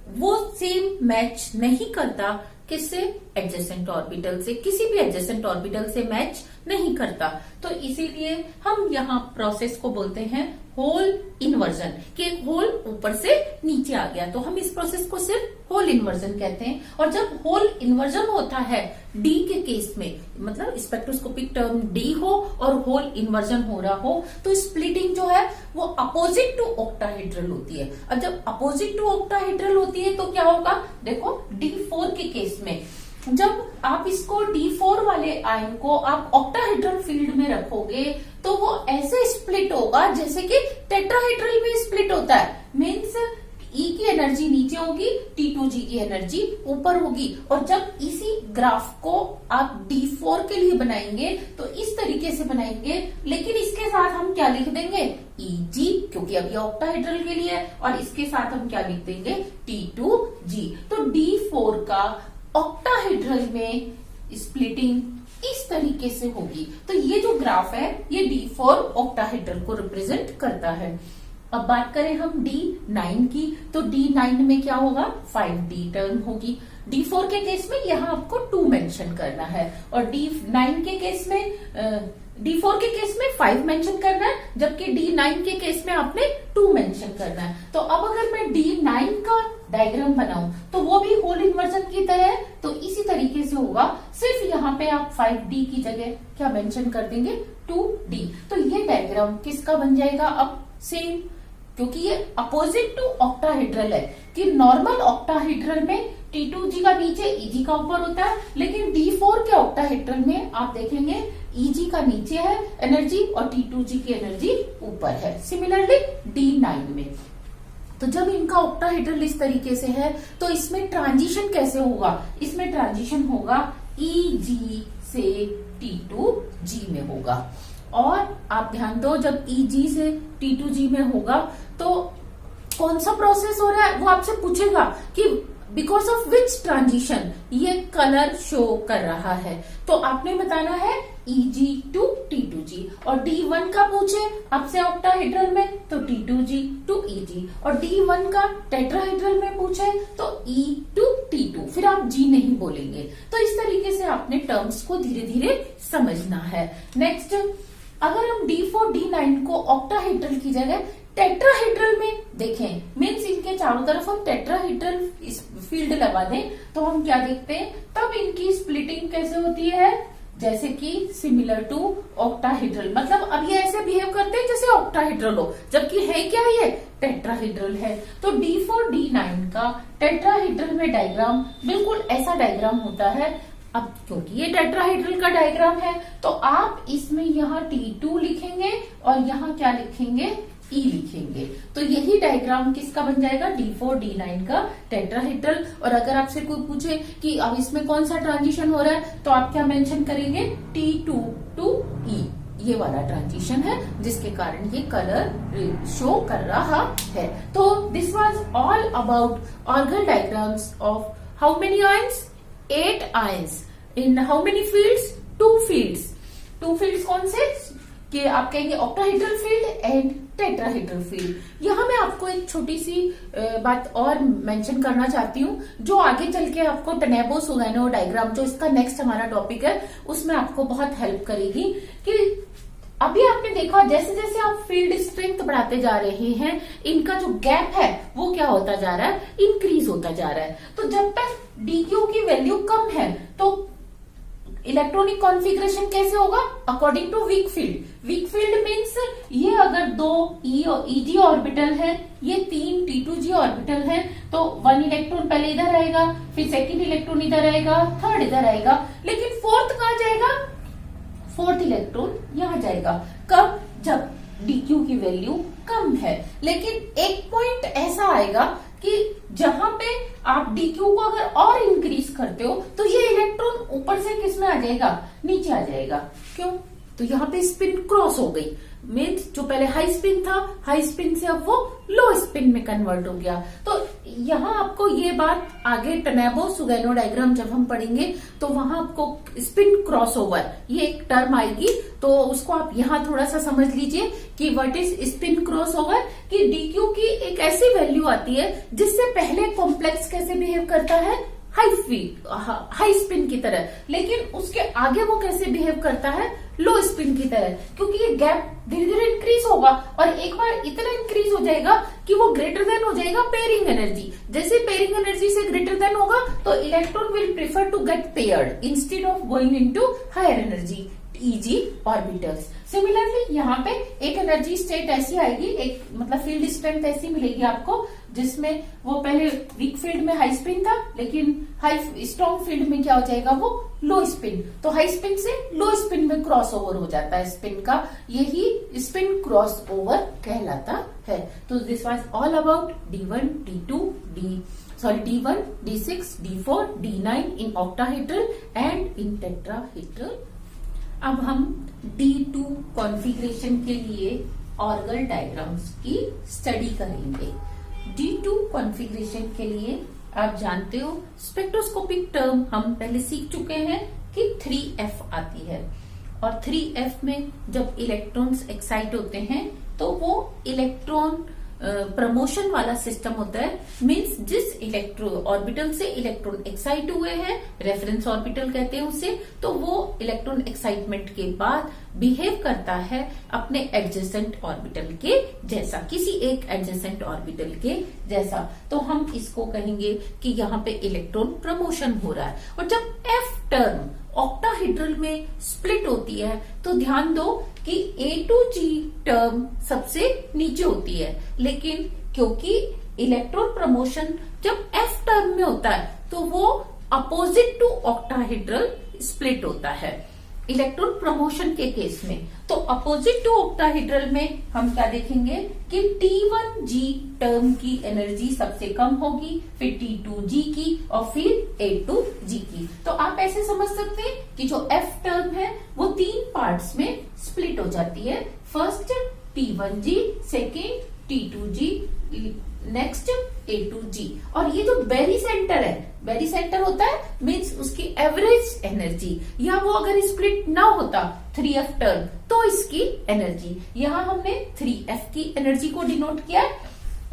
वो सेम मैच नहीं करता किससे? एडजेसेंट ऑर्बिटल से, किसी भी एडजेसेंट ऑर्बिटल से मैच नहीं करता। तो इसीलिए हम यहाँ प्रोसेस को बोलते हैं होल इन्वर्जन, कि एक होल ऊपर से नीचे आ गया, तो हम इस प्रोसेस को सिर्फ होल इन्वर्जन कहते हैं। और जब होल इन्वर्जन होता है डी के केस में, मतलब स्पेक्ट्रोस्कोपिक टर्म डी हो और होल इन्वर्जन हो रहा हो, तो स्प्लिटिंग जो है वो अपोजिट टू ऑक्टाहेड्रल होती है। और जब अपोजिट टू ऑक्टाहेड्रल होती है तो क्या होगा? देखो D4 के केस में जब आप इसको D4 वाले आयन को आप ऑक्टाहेड्रल फील्ड में रखोगे तो वो ऐसे स्प्लिट होगा जैसे कि टेट्राहेड्रल में स्प्लिट होता है। मीन्स E की एनर्जी नीचे होगी, T2G की एनर्जी ऊपर होगी। और जब इसी ग्राफ को आप D4 के लिए बनाएंगे तो इस तरीके से बनाएंगे, लेकिन इसके साथ हम क्या लिख देंगे, Eg, क्योंकि अब ये ऑक्टाहेड्रल के लिए है, और इसके साथ हम क्या लिख देंगे, T2G। तो D4 का ऑक्टाहेड्रल में स्प्लिटिंग इस तरीके से होगी। तो ये जो ग्राफ है ये D4 ऑक्टाहेड्रल को रिप्रेजेंट करता है। अब बात करें हम D9 की, तो D9 में क्या होगा, 5D टर्म होगी। D4 के केस में यहाँ आपको 2 मेंशन करना है, और D9 के केस में D4 के केस में 5 मेंशन करना है, जबकि D9 के केस में आपने 2 मेंशन करना है। तो अब अगर मैं D9 का डायग्राम बनाऊं तो वो भी होल इन्वर्जन की तरह है, तो इसी तरीके से होगा, सिर्फ यहाँ पे आप 5D की जगह क्या मेंशन कर देंगे, 2D। तो ये डायग्राम किसका बन जाएगा, अब सेम, क्योंकि ये अपोजिट टू ऑक्टाहेड्रल है, कि नॉर्मल ऑक्टाहेड्रल में T2G का नीचे Eg का ऊपर होता है, लेकिन D4 के ऑक्टाहेड्रल में आप देखेंगे Eg का नीचे है एनर्जी और T2G की एनर्जी ऊपर है। सिमिलरली D9 में, तो जब इनका ऑक्टाहेड्रल इस तरीके से है तो इसमें ट्रांजिशन कैसे होगा, इसमें ट्रांजिशन होगा Eg से T2G में होगा। और आप ध्यान दो, जब Eg से T2G में होगा तो कौन सा प्रोसेस हो रहा है वो आपसे पूछेगा कि बिकॉज ऑफ विच ट्रांजिशन ये कलर शो कर रहा है, तो आपने बताना है Eg टू T2G। और D1 का पूछे आपसे ऑक्टाहेड्रल में तो T2G टू Eg, और D1 का टेट्राहेड्रल में पूछे तो E टू T2, फिर आप G नहीं बोलेंगे। तो इस तरीके से आपने टर्म्स को धीरे धीरे समझना है। नेक्स्ट, अगर हम D4 D9 को ऑक्टाहेड्रल की जगह टेट्राहेड्रल में देखें, मीन्स इनके चारों तरफ हम टेट्राहेड्रल फील्ड लगा दें, तो हम क्या देखते हैं, तब इनकी स्प्लिटिंग कैसे होती है, जैसे कि सिमिलर टू ऑक्टाहेड्रल। मतलब अब ये ऐसे बिहेव करते हैं जैसे ऑक्टाहेड्रल हो, जबकि है क्या, ये टेट्राहेड्रल है। तो D4 D9 का टेट्राहेड्रल में डायग्राम बिल्कुल ऐसा डायग्राम होता है। अब क्योंकि ये टेट्राहेड्रल का डायग्राम है तो आप इसमें यहाँ T2 लिखेंगे और यहाँ क्या लिखेंगे, E लिखेंगे। तो यही डायग्राम किसका बन जाएगा, D4 D9 का टेट्राहेड्रल। और अगर आपसे कोई पूछे कि अब इसमें कौन सा ट्रांजिशन हो रहा है, तो आप क्या मेंशन करेंगे, T2 टू E, ये वाला ट्रांजिशन है जिसके कारण ये कलर शो कर रहा है। तो this was all about Orgel diagrams of how many ions, 8 ions in how many fields, 2 fields. 2 fields कौन से, कि आप कहेंगे octahedral field and tetrahedral field. यहाँ मैं आपको एक छोटी सी बात और मेंशन करना चाहती हूँ, जो आगे चल के आपको टेनेबो-सुगैनो डायग्राम, जो इसका नेक्स्ट हमारा टॉपिक है, उसमें आपको बहुत हेल्प करेगी। कि अभी आपने देखा जैसे जैसे आप फील्ड स्ट्रेंथ बढ़ाते जा रहे हैं, इनका जो गैप है वो क्या होता जा रहा है, इंक्रीज होता जा रहा है। तो जब तक DQ की वैल्यू कम है तो इलेक्ट्रॉनिक कॉन्फ़िगरेशन कैसे होगा, according to weak field. Weak field means ये अगर 2 Eg ऑर्बिटल है, ये 3 T2G ऑर्बिटल है, तो 1 इलेक्ट्रॉन पहले इधर आएगा, फिर सेकंड इलेक्ट्रॉन इधर आएगा, थर्ड इधर आएगा, लेकिन फोर्थ कहाँ जाएगा, फोर्थ इलेक्ट्रॉन यहाँ जाएगा। कब, जब DQ की वैल्यू कम है। लेकिन एक पॉइंट ऐसा आएगा कि जहां पे आप DQ को अगर और इंक्रीज करते हो तो ये इलेक्ट्रॉन ऊपर से किस में आ जाएगा, नीचे आ जाएगा। क्यों, तो यहाँ पे स्पिन क्रॉस हो गई, मीन्स जो पहले हाई स्पिन था, हाई स्पिन से अब वो लो स्पिन में कन्वर्ट हो गया। तो यहाँ आपको ये बात आगे टेनेबो-सुगैनो डायग्राम जब हम पढ़ेंगे तो वहां आपको स्पिन क्रॉसओवर ये एक टर्म आएगी, तो उसको आप यहाँ थोड़ा सा समझ लीजिए कि व्हाट इज स्पिन क्रॉसओवर। कि DQ की एक ऐसी वैल्यू आती है जिससे पहले कॉम्प्लेक्स कैसे बिहेव करता है, हाई स्पिन की तरह, लेकिन उसके आगे वो कैसे बिहेव करता है, लो स्पिन की तरह, क्योंकि ये गैप धीरे धीरे इंक्रीज होगा और एक बार इतना इंक्रीज हो जाएगा कि वो ग्रेटर देन हो जाएगा पेयरिंग एनर्जी। जैसे पेयरिंग एनर्जी से ग्रेटर देन होगा तो electron will prefer to get paired instead of going into higher energy Eg orbitals. Similarly यहाँ पे एक एनर्जी स्टेट ऐसी आएगी, एक मतलब फील्ड स्ट्रेंथ ऐसी मिलेगी आपको जिसमें वो पहले वीक फील्ड में हाई स्पिन था, लेकिन हाई स्ट्रॉन्ग फील्ड में क्या हो जाएगा, वो लो स्पिन। तो हाई स्पिन से लो स्पिन में क्रॉस ओवर हो जाता है स्पिन का, यही स्पिन क्रॉस ओवर कहलाता है। तो this was all about D1, D2, D1, D6, D4, D9 in octahedral and in tetrahedral अब हम D2 कॉन्फ़िगरेशन के लिए ऑर्गल डायग्राम्स की स्टडी करेंगे। D2 कॉन्फ़िगरेशन के लिए आप जानते हो स्पेक्ट्रोस्कोपिक टर्म हम पहले सीख चुके हैं कि 3F आती है, और 3F में जब इलेक्ट्रॉन्स एक्साइट होते हैं तो वो इलेक्ट्रॉन प्रमोशन वाला सिस्टम होता है। मींस जिस इलेक्ट्रो ऑर्बिटल से इलेक्ट्रॉन एक्साइट हुए हैं, रेफरेंस ऑर्बिटल कहते हैं उसे, तो वो इलेक्ट्रॉन एक्साइटमेंट के बाद बिहेव करता है अपने एडजेसेंट ऑर्बिटल के जैसा, किसी एक एडजेसेंट ऑर्बिटल के जैसा। तो हम इसको कहेंगे कि यहाँ पे इलेक्ट्रॉन प्रमोशन हो रहा है। और जब F टर्म ऑक्टाहेड्रल में स्प्लिट होती है तो ध्यान दो कि A2G टर्म सबसे नीचे होती है, लेकिन क्योंकि इलेक्ट्रॉन प्रमोशन जब F टर्म में होता है तो वो अपोजिट टू ऑक्टाहेड्रल स्प्लिट होता है इलेक्ट्रॉन प्रमोशन के केस में। तो अपोजिट टू ऑक्टाहेड्रल में हम क्या देखेंगे कि T1G टर्म की एनर्जी सबसे कम होगी, फिर T2G की और फिर A2G की। तो आप ऐसे समझ सकते हैं कि जो F टर्म है वो 3 पार्ट्स में स्प्लिट हो जाती है। First T1G, second T2G, next A2G। और ये जो बेरी सेंटर है, बेरी सेंटर होता है मीन्स उसकी एवरेज एनर्जी, या वो अगर स्प्लिट ना होता 3F टर्म तो इसकी एनर्जी, यहाँ हमने 3F की एनर्जी को डिनोट किया है,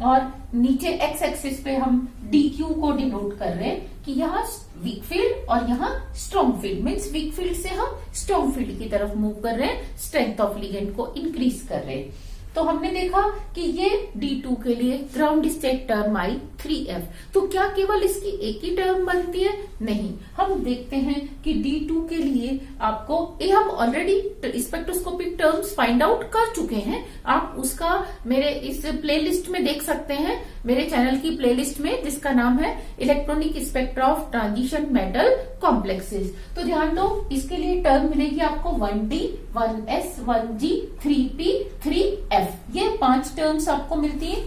और नीचे एक्स एक्सिस पे हम DQ को डिनोट कर रहे हैं कि यहाँ वीक फील्ड और यहाँ strong field. Means weak field से हम स्ट्रॉन्ग फील्ड की तरफ मूव कर रहे हैं, स्ट्रेंथ ऑफ लिगेंड को इंक्रीज कर रहे हैं। तो हमने देखा कि ये D2 के लिए ग्राउंड स्टेट टर्म आई 3F। तो क्या केवल इसकी एक ही टर्म बनती है? नहीं, हम देखते हैं कि D2 के लिए आपको ये हम already spectroscopic terms find out कर चुके हैं। आप उसका मेरे इस प्लेलिस्ट में देख सकते हैं, मेरे चैनल की प्लेलिस्ट में, जिसका नाम है electronic spectra of transition metal complexes. तो ध्यान दो, इसके लिए टर्म मिलेगी आपको 1D, 1S, 1G, 3P, 3F। ये 5 टर्म्स आपको मिलती है।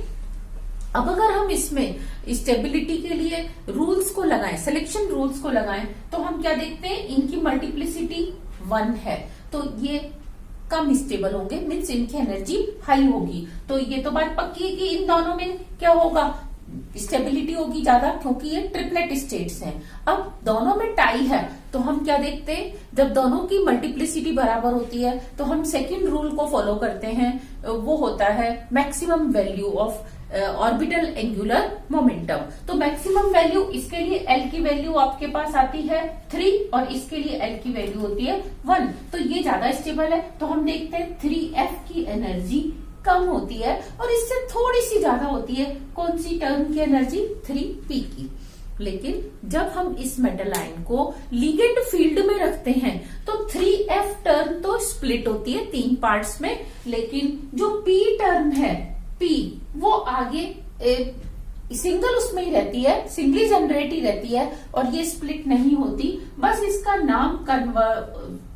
अब अगर हम इसमें स्टेबिलिटी के लिए रूल्स को लगाएं, सिलेक्शन रूल्स को लगाएं, तो हम क्या देखते हैं, इनकी मल्टीप्लिसिटी 1 है तो ये कम स्टेबल होंगे, मीन्स इनकी एनर्जी हाई होगी। तो ये तो बात पक्की है कि इन दोनों में क्या होगा, स्टेबिलिटी होगी ज्यादा, क्योंकि ये ट्रिपलेट स्टेट्स हैं। अब दोनों में टाई है तो हम क्या देखते हैं, जब दोनों की मल्टीप्लिसिटी बराबर होती है तो हम सेकंड रूल को फॉलो करते हैं, वो होता है maximum value of orbital angular momentum. तो मैक्सिमम वैल्यू, इसके लिए L की वैल्यू आपके पास आती है 3 और इसके लिए L की वैल्यू होती है 1। तो ये ज्यादा स्टेबल है, तो हम देखते हैं 3F की एनर्जी कम होती है और इससे थोड़ी सी ज्यादा होती है कौन सी टर्म की एनर्जी, 3P की। लेकिन जब हम इस मेटल आयन को लिगेंड फील्ड में रखते हैं तो 3F टर्म तो स्प्लिट होती है 3 पार्ट्स में, लेकिन जो P टर्म है, P वो आगे सिंगल उसमें ही रहती है, सिंगली जनरेट ही रहती है और ये स्प्लिट नहीं होती। बस इसका नाम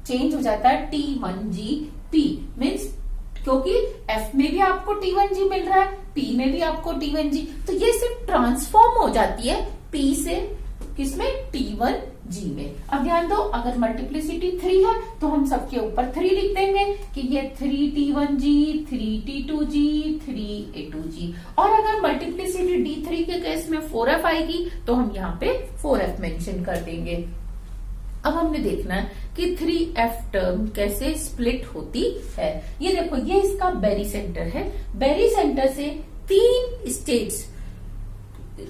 चेंज हो जाता है T1G-P। मीन्स क्योंकि F में भी आपको T1G मिल रहा है, P में भी आपको T1G, तो ये सिर्फ ट्रांसफॉर्म हो जाती है P से किसमें, T1G में। अब ध्यान दो, अगर मल्टीप्लिसिटी 3 है तो हम सबके ऊपर 3 लिख देंगे कि ये 3T1G, 3T2G, 3A2G। और अगर मल्टीप्लिसिटी D3 के केस में 4F आएगी तो हम यहाँ पे 4F मेंशन कर देंगे। अब हमने देखना है कि 3F टर्म कैसे स्प्लिट होती है। ये देखो, ये इसका बेरी सेंटर है। बेरी सेंटर से 3 स्टेट्स,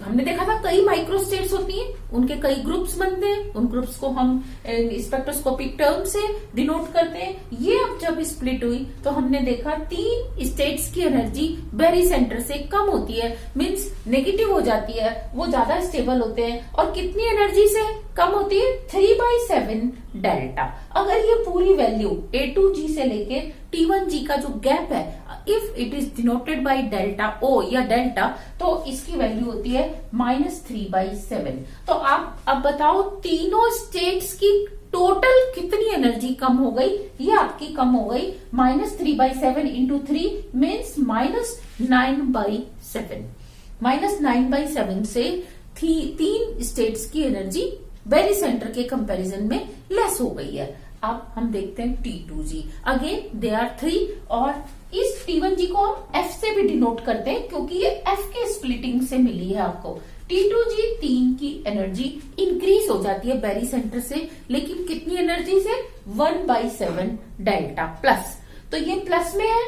हमने देखा था कई माइक्रो स्टेट्स होती हैं, उनके कई ग्रुप्स बनते हैं, उन ग्रुप्स को हम स्पेक्ट्रोस्कोपिक टर्म से डिनोट करते हैं। ये अब जब स्प्लिट हुई तो हमने देखा 3 स्टेट्स की एनर्जी बेरी सेंटर से कम होती है, मींस नेगेटिव हो जाती है, वो ज्यादा स्टेबल होते हैं। और कितनी एनर्जी से कम होती है, 3/7 डेल्टा। अगर ये पूरी वैल्यू A2G से लेके T1G का जो गैप है, if it is denoted by delta O या डेल्टा, तो इसकी वैल्यू होती है -3/7। तो आप अब बताओ, तीनों स्टेट्स की टोटल कितनी एनर्जी कम हो गई, ये आपकी कम हो गई -3/7 इंटू 3 मीन्स -9/7। -9/7 से 3 स्टेट्स की एनर्जी बेरी सेंटर के कंपैरिजन में लेस हो गई है। अब हम देखते हैं T2G। अगेन दे आर 3 और इस T1G को हम F से भी डिनोट करते हैं क्योंकि ये F के स्प्लिटिंग से मिली है आपको। T2G 3 की एनर्जी इंक्रीज हो जाती है बेरी सेंटर से, लेकिन कितनी एनर्जी से? 1/7 डेल्टा प्लस। तो ये प्लस में है,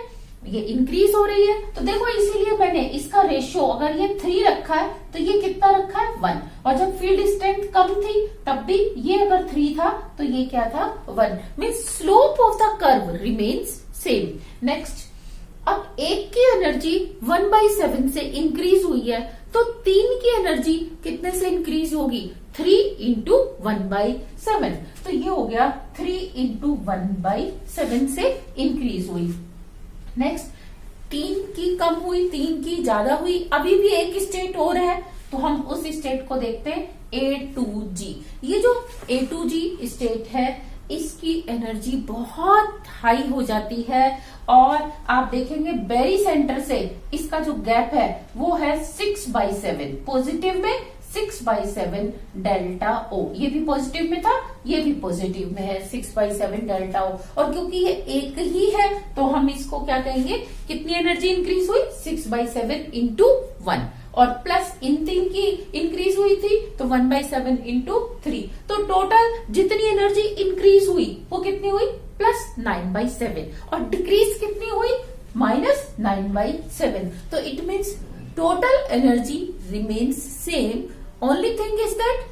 ये इंक्रीज हो रही है। तो देखो इसीलिए मैंने इसका रेशियो, अगर ये 3 रखा है तो ये कितना रखा है? 1। और जब फील्ड स्ट्रेंथ कम थी तब भी ये अगर 3 था तो ये क्या था? 1। Means slope of the curve remains same. Next, अब एक की एनर्जी 1/7 से इंक्रीज हुई है तो 3 की एनर्जी कितने से इंक्रीज होगी? 3 इंटू 1/7। तो ये हो गया 3 इंटू 1/7 से इंक्रीज हुई। नेक्स्ट, 3 की कम हुई, 3 की ज्यादा हुई, अभी भी एक स्टेट और है तो हम उस स्टेट को देखते हैं A2G। ये जो A2G स्टेट है इसकी एनर्जी बहुत हाई हो जाती है और आप देखेंगे बेरी सेंटर से इसका जो गैप है वो है 6/7। पॉजिटिव में 6/7 डेल्टा O। ये भी पॉजिटिव में था, ये भी पॉजिटिव में है, 6/7 डेल्टा O। और क्योंकि ये एक ही है तो हम इसको क्या कहेंगे? कितनी एनर्जी इंक्रीज हुई? 6/7 इंटू 1। और प्लस इन 3 की इंक्रीज हुई थी तो 1/7 इंटू 3। तो टोटल जितनी एनर्जी इंक्रीज हुई वो कितनी हुई? प्लस 9/7। और डिक्रीज कितनी हुई? माइनस 9/7। तो it means total energy remains same, only thing is that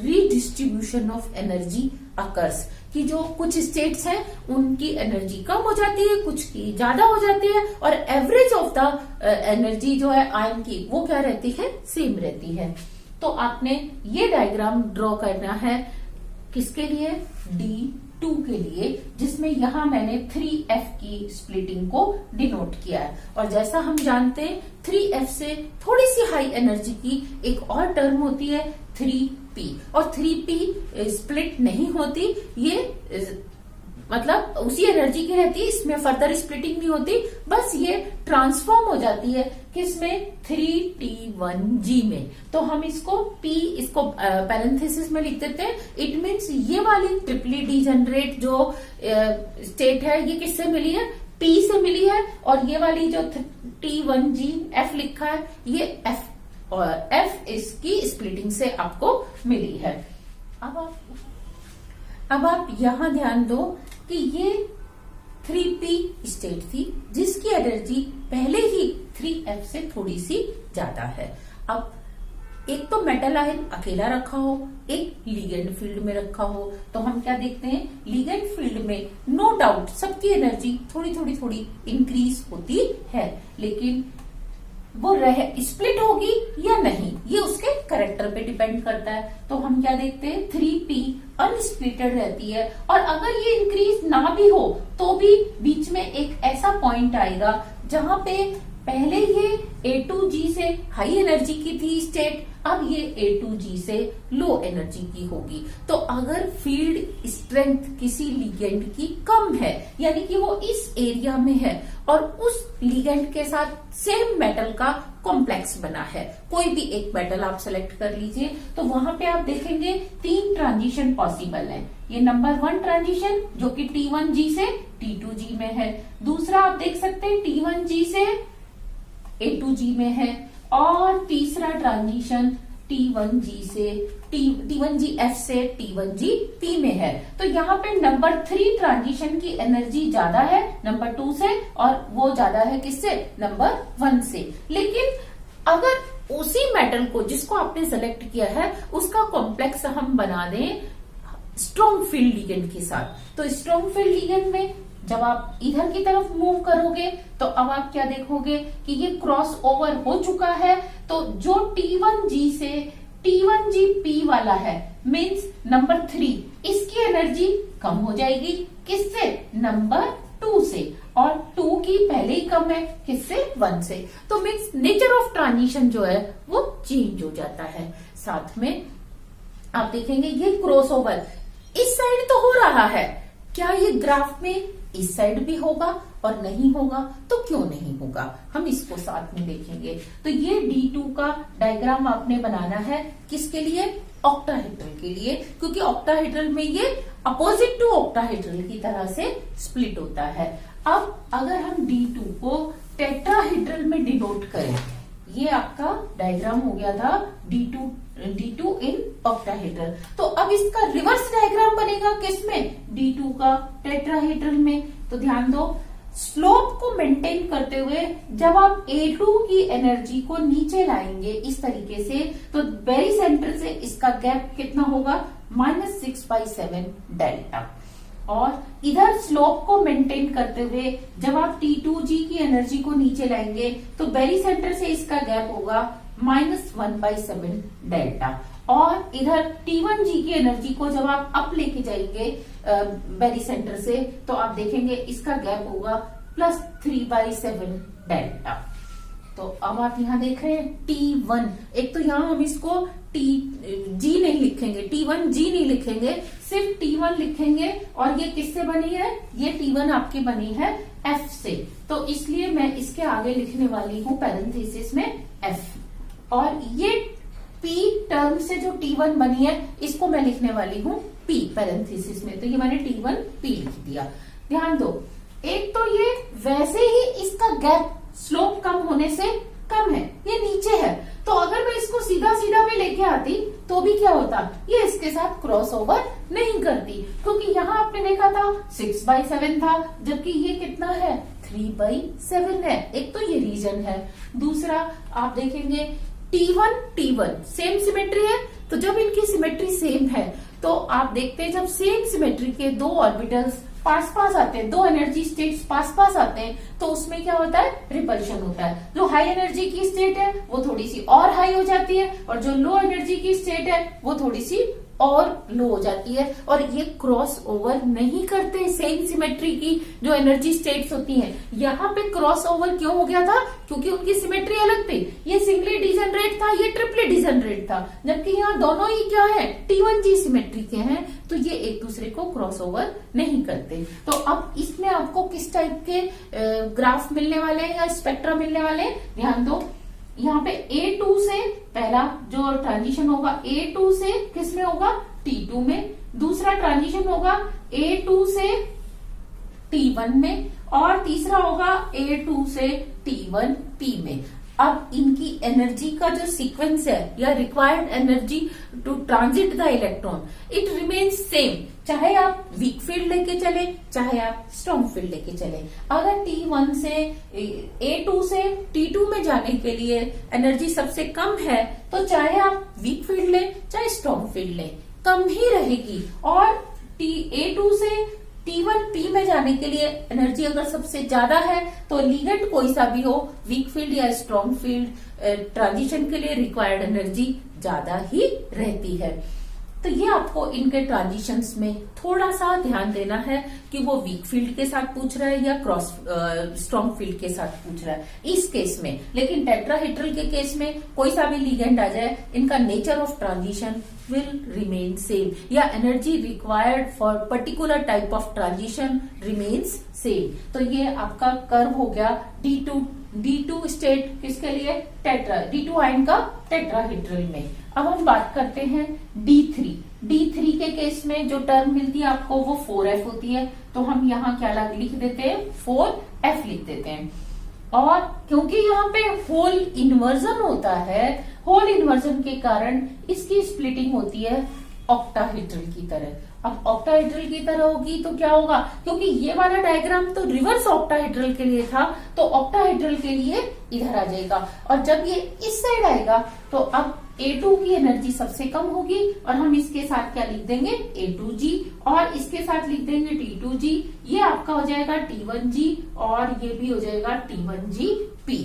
redistribution of energy occurs। कि जो कुछ स्टेट्स हैं उनकी एनर्जी कम हो जाती है, कुछ की ज्यादा हो जाती है और एवरेज ऑफ द एनर्जी जो है आयन की वो क्या रहती है? सेम रहती है। तो आपने ये डायग्राम ड्रॉ करना है किसके लिए? D2 के लिए, जिसमें यहां मैंने 3F की स्प्लिटिंग को डिनोट किया है। और जैसा हम जानते हैं 3F से थोड़ी सी हाई एनर्जी की एक और टर्म होती है 3P। और 3P स्प्लिट नहीं होती, ये मतलब उसी एनर्जी की रहती है, इसमें फर्दर स्प्लिटिंग नहीं होती, बस ये ट्रांसफॉर्म हो जाती है किसमें? 3T1G में। तो हम इसको P, इसको पैरेंथेसिस में लिख देते हैं। इट मीन्स ये वाली ट्रिपली डीजेनरेट जो स्टेट है ये किससे मिली है? P से मिली है। और ये वाली जो T1G F लिखा है ये F, और F इसकी स्प्लिटिंग से आपको मिली है। अब आप यहां ध्यान दो कि ये 3P स्टेट थी जिसकी एनर्जी पहले ही 3F से थोड़ी सी ज्यादा है। अब एक तो मेटल आयन अकेला रखा हो, एक लिगेंड फील्ड में रखा हो, तो हम क्या देखते हैं? लिगेंड फील्ड में नो डाउट सबकी एनर्जी थोड़ी इंक्रीज होती है, लेकिन वो स्प्लिट होगी या नहीं ये उसके कैरेक्टर पे डिपेंड करता है। तो हम क्या देखते हैं? 3P अनस्प्लिटेड रहती है। और अगर ये इंक्रीज ना भी हो तो भी बीच में एक ऐसा पॉइंट आएगा जहां पे पहले ये A2G से हाई एनर्जी की थी स्टेट, अब ये A2G से लो एनर्जी की होगी। तो अगर फील्ड स्ट्रेंथ किसी लिगेंड की कम है, यानी कि वो इस एरिया में है और उस लिगेंड के साथ सेम मेटल का कॉम्प्लेक्स बना है, कोई भी एक मेटल आप सेलेक्ट कर लीजिए, तो वहां पे आप देखेंगे 3 ट्रांजिशन पॉसिबल है। ये नंबर 1 ट्रांजिशन जो कि T1G से T2G में है, दूसरा आप देख सकते हैं T1G से A2G में है, और तीसरा ट्रांजिशन T1G से T1GF से T1GP में है। तो यहाँ पे नंबर 3 ट्रांजिशन की एनर्जी ज्यादा है नंबर 2 से, और वो ज्यादा है किससे? नंबर 1 से। लेकिन अगर उसी मेटल को जिसको आपने सेलेक्ट किया है उसका कॉम्प्लेक्स हम बना दें स्ट्रॉन्ग फील्ड लिगेंड के साथ, तो स्ट्रॉन्ग फील्ड लिगेंड में जब आप इधर की तरफ मूव करोगे तो अब आप क्या देखोगे कि ये क्रॉस ओवर हो चुका है। तो जो T1G से T1GP वाला है मीन्स नंबर 3, इसकी एनर्जी कम हो जाएगी किससे? नंबर 2 से, और 2 की पहले ही कम है किससे? 1 से। तो मीन्स नेचर ऑफ ट्रांजिशन जो है वो चेंज हो जाता है। साथ में आप देखेंगे ये क्रॉस ओवर इस साइड तो हो रहा है क्या ये ग्राफ में इस साइड भी होगा और नहीं होगा तो क्यों नहीं होगा, हम इसको साथ में देखेंगे। तो ये D2 का डायग्राम आपने बनाना है किसके लिए, ऑक्टाहेड्रल के लिए, क्योंकि ऑक्टाहेड्रल में ये अपोजिट टू ऑक्टाहेड्रल की तरह से स्प्लिट होता है। अब अगर हम D2 को टेट्राहेड्रल में डिनोट करें, ये आपका डायग्राम हो गया था D2 इन ऑक्टाहेड्रल, तो अब इसका रिवर्स डायग्राम बनेगा किसमें, D2 का टेट्राहेड्रल में। तो ध्यान दो, स्लोप को मेंटेन करते हुए जब आप A2 की एनर्जी को नीचे लाएंगे इस तरीके से, तो वेरी सेंटर से इसका गैप कितना होगा, -6/7 डेल्टा। और इधर स्लोप को मेंटेन करते हुए जब आप T2G की एनर्जी को नीचे लाएंगे तो बेरी सेंटर से इसका गैप होगा -1/7 डेल्टा। और इधर T1G की एनर्जी को जब आप अप लेके जाएंगे बेरी सेंटर से, तो आप देखेंगे इसका गैप होगा +3/7 डेल्टा। तो अब आप यहाँ देख रहे हैं T1, एक तो यहाँ हम इसको T-G नहीं लिखेंगे, T1G नहीं लिखेंगे, सिर्फ T1 लिखेंगे। और ये किससे बनी है, ये T1 आपकी बनी है F से, तो इसलिए मैं इसके आगे लिखने वाली हूँ पैरेंथेसिस में F। और ये P टर्म से जो T1 बनी है इसको मैं लिखने वाली हूँ P पैरेंथेसिस में, तो ये मैंने T1 P लिख दिया। ध्यान दो, एक तो ये वैसे ही इसका गैप स्लोप कम होने से कम है, ये नीचे है, तो अगर मैं इसको सीधा सीधा में लेके आती तो भी क्या होता, ये इसके साथ क्रॉस ओवर नहीं करती, क्योंकि यहाँ आपने देखा था 6/7 था, जबकि ये कितना है 3/7 है। एक तो ये रीजन है, दूसरा आप देखेंगे T1 सेम सिमेट्री है, तो जब इनकी सिमेट्री सेम है तो आप देखते हैं जब सेम सिमेट्री के दो ऑर्बिटल्स पास आते हैं, दो एनर्जी स्टेट्स पास आते हैं, तो उसमें क्या होता है, रिपल्शन होता है। जो हाई एनर्जी की स्टेट है वो थोड़ी सी और हाई हो जाती है, और जो लो एनर्जी की स्टेट है वो थोड़ी सी और लो हो जाती है, और ये क्रॉस ओवर नहीं करते सेम सिमेट्री की जो एनर्जी स्टेट्स होती हैं। यहाँ पे क्रॉस ओवर क्यों हो गया था, क्योंकि उनकी सिमेट्री अलग थी, ये सिंगली डिजनरेट था, ये ट्रिपली डिजनरेट था, जबकि यहाँ दोनों ही क्या है, T1G सिमेट्री के हैं, तो ये एक दूसरे को क्रॉस ओवर नहीं करते। तो अब इसमें आपको किस टाइप के ग्राफ मिलने वाले हैं या स्पेक्ट्रा मिलने वाले हैं, ध्यान दो। यहाँ पे A2 से पहला जो ट्रांजिशन होगा A2 से किसमें होगा, T2 में, दूसरा ट्रांजिशन होगा A2 से T1 में, और तीसरा होगा A2 से T1P में। अब इनकी एनर्जी का जो सीक्वेंस है या required energy to transit the electron, it remains same, चाहे आप वीक फील्ड लेके चले चाहे आप स्ट्रॉन्ग फील्ड लेके चले। अगर T1 से A2 से T2 में जाने के लिए एनर्जी सबसे कम है, तो चाहे आप वीक फील्ड लें चाहे स्ट्रॉन्ग फील्ड लें, कम ही रहेगी। और A2 से T1P में जाने के लिए एनर्जी अगर सबसे ज्यादा है, तो लिगेंड कोई सा भी हो, वीक फील्ड या स्ट्रॉन्ग फील्ड, ट्रांजिशन के लिए रिक्वायर्ड एनर्जी ज्यादा ही रहती है। तो ये आपको इनके ट्रांजिशंस में थोड़ा सा ध्यान देना है कि वो वीक फील्ड के साथ पूछ रहा है या स्ट्रॉन्ग फील्ड के साथ पूछ रहा है इस केस में। लेकिन टेट्राहेड्रल के केस में कोई सा भी लिगेंड आ जाए, इनका nature of transition will remain same, या energy required for particular type of transition remains same. तो ये आपका कर्व हो गया D2 स्टेट किसके लिए, D2 आयन का टेट्राहेड्रल में। अब हम बात करते हैं D3 के केस में जो टर्म मिलती है आपको वो 4F होती है, तो हम यहाँ क्या लिख देते हैं, 4F लिख देते हैं। और क्योंकि यहाँ पे होल इन्वर्जन होता है, होल इन्वर्जन के कारण इसकी स्प्लिटिंग होती है ऑक्टाहेड्रल की तरह। अब ऑक्टाहेड्रल की तरह होगी तो क्या होगा, क्योंकि ये वाला डायग्राम तो रिवर्स ऑक्टाहेड्रल के लिए था, तो ऑक्टाहेड्रल के लिए इधर आ जाएगा। और जब ये इस साइड आएगा तो अब A2 की एनर्जी सबसे कम होगी, और हम इसके साथ क्या लिख देंगे, A2G, और इसके साथ लिख देंगे T2G। ये आपका हो जाएगा T1G, और ये भी हो जाएगा T1GP।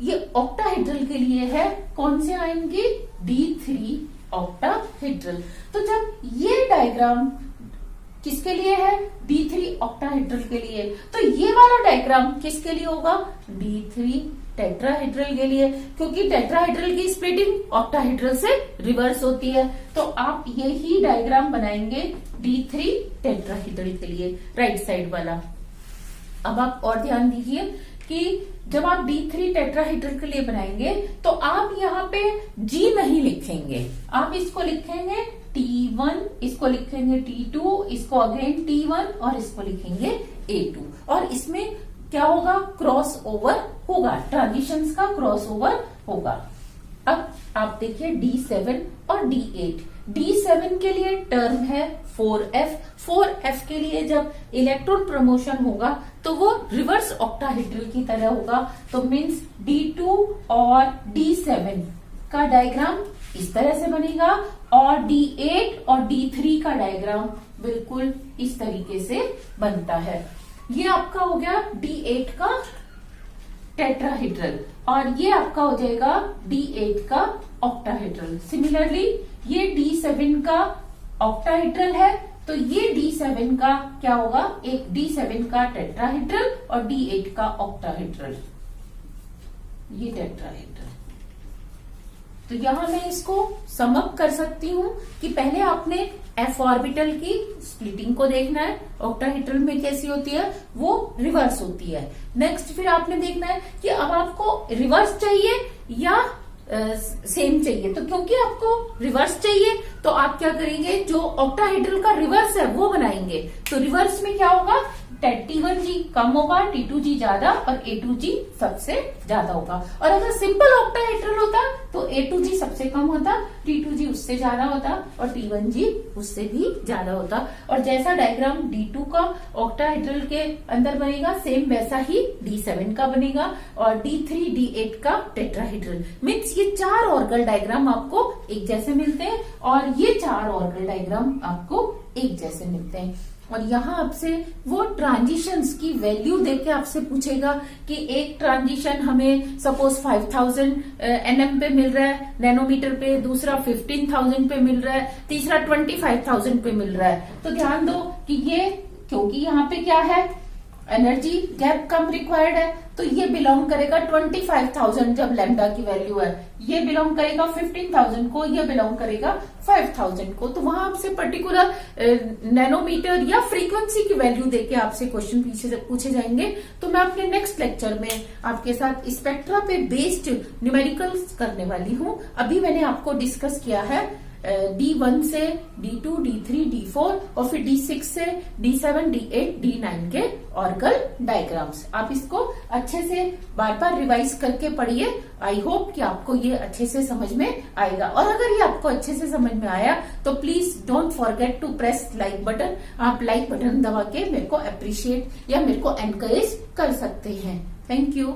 ये ऑक्टाहेड्रल के लिए है, कौन से आयन की, D3 ऑक्टाहेड्रल। तो जब ये डायग्राम किसके लिए है, D3 ऑक्टाहेड्रल के लिए, तो ये वाला डायग्राम किसके लिए होगा, D3 टेट्राहेड्रल के लिए, क्योंकि टेट्राहेड्रल की स्प्लिटिंग ऑक्टाहेड्रल से रिवर्स होती है। तो आप यही डायग्राम बनाएंगे D3 टेट्राहेड्रल के लिए, राइट साइड वाला। अब आप और ध्यान दीजिए कि जब आप D3 टेट्राहेड्रल के लिए बनाएंगे तो आप यहाँ पे G नहीं लिखेंगे, आप इसको लिखेंगे T1, इसको लिखेंगे T2, इसको अगेन T1 और इसको लिखेंगे A2। और इसमें क्या होगा, क्रॉस ओवर होगा, ट्रांजिशंस का क्रॉस ओवर होगा। अब आप देखिए D7 और D8। D7 के लिए टर्म है 4f। 4f के लिए जब इलेक्ट्रॉन प्रमोशन होगा तो वो रिवर्स ऑक्टाहेड्रल की तरह होगा। तो मीन्स D2 और D7 का डायग्राम इस तरह से बनेगा और D8 और D3 का डायग्राम बिल्कुल इस तरीके से बनता है। ये आपका हो गया D8 का टेट्राहेड्रल और ये आपका हो जाएगा D8 का ऑक्टाहेड्रल। सिमिलरली ये D7 का ऑक्टाहेड्रल है तो ये D7 का क्या होगा, एक D7 का टेट्राहेड्रल और D8 का ऑक्टाहेड्रल, ये टेट्राहेड्रल। तो यहां मैं इसको समअप कर सकती हूँ कि पहले आपने f ऑर्बिटल की स्प्लिटिंग को देखना है, ऑक्टाहेड्रल में कैसी होती है, वो रिवर्स होती है। नेक्स्ट फिर आपने देखना है कि अब आपको रिवर्स चाहिए या सेम चाहिए। तो क्योंकि आपको रिवर्स चाहिए तो आप क्या करेंगे, जो ऑक्टाहेड्रल का रिवर्स है वो बनाएंगे। तो रिवर्स में क्या होगा, T1G कम होगा, T2G ज्यादा और A2G सबसे ज्यादा होगा। और अगर सिंपल ऑक्टाहेड्रल होता तो A2G सबसे कम होता, T2G उससे ज्यादा होता और T1G उससे भी ज्यादा होता। और जैसा डायग्राम D2 का ऑक्टाहेड्रल के अंदर बनेगा सेम वैसा ही D7 का बनेगा और D3 D8 का टेट्राहेड्रल। मीन्स ये 4 ऑर्गल डायग्राम आपको एक जैसे मिलते हैं और ये 4 ऑर्गल डायग्राम आपको एक जैसे मिलते हैं। और यहाँ आपसे वो ट्रांजिशंस की वैल्यू देके आपसे पूछेगा कि एक ट्रांजिशन हमें सपोज 5000 nm पे मिल रहा है नैनोमीटर पे, दूसरा 15000 पे मिल रहा है, तीसरा 25000 पे मिल रहा है। तो ध्यान दो कि ये, क्योंकि यहाँ पे क्या है, एनर्जी गैप कम रिक्वायर्ड है, तो ये बिलोंग करेगा 25000 जब लैम्डा की वैल्यू है, ये बिलोंग करेगा 15000 को, ये बिलोंग करेगा 5000 को। तो वहां आपसे पर्टिकुलर नैनोमीटर या फ्रीक्वेंसी की वैल्यू देके आपसे क्वेश्चन पूछे जाएंगे। तो मैं अपने नेक्स्ट लेक्चर में आपके साथ स्पेक्ट्रा पे बेस्ड न्यूमेरिकल्स करने वाली हूँ। अभी मैंने आपको डिस्कस किया है D1 से D2, D3, D4 और फिर D6 से D7, D8, D9 के ऑर्गल डायग्राम्स। आप इसको अच्छे से बार बार रिवाइज करके पढ़िए। आई होप कि आपको ये अच्छे से समझ में आएगा। और अगर ये आपको अच्छे से समझ में आया तो please don't forget to press like button. आप लाइक बटन दबा के मेरे को अप्रिशिएट या मेरे को एनकरेज कर सकते हैं। Thank you.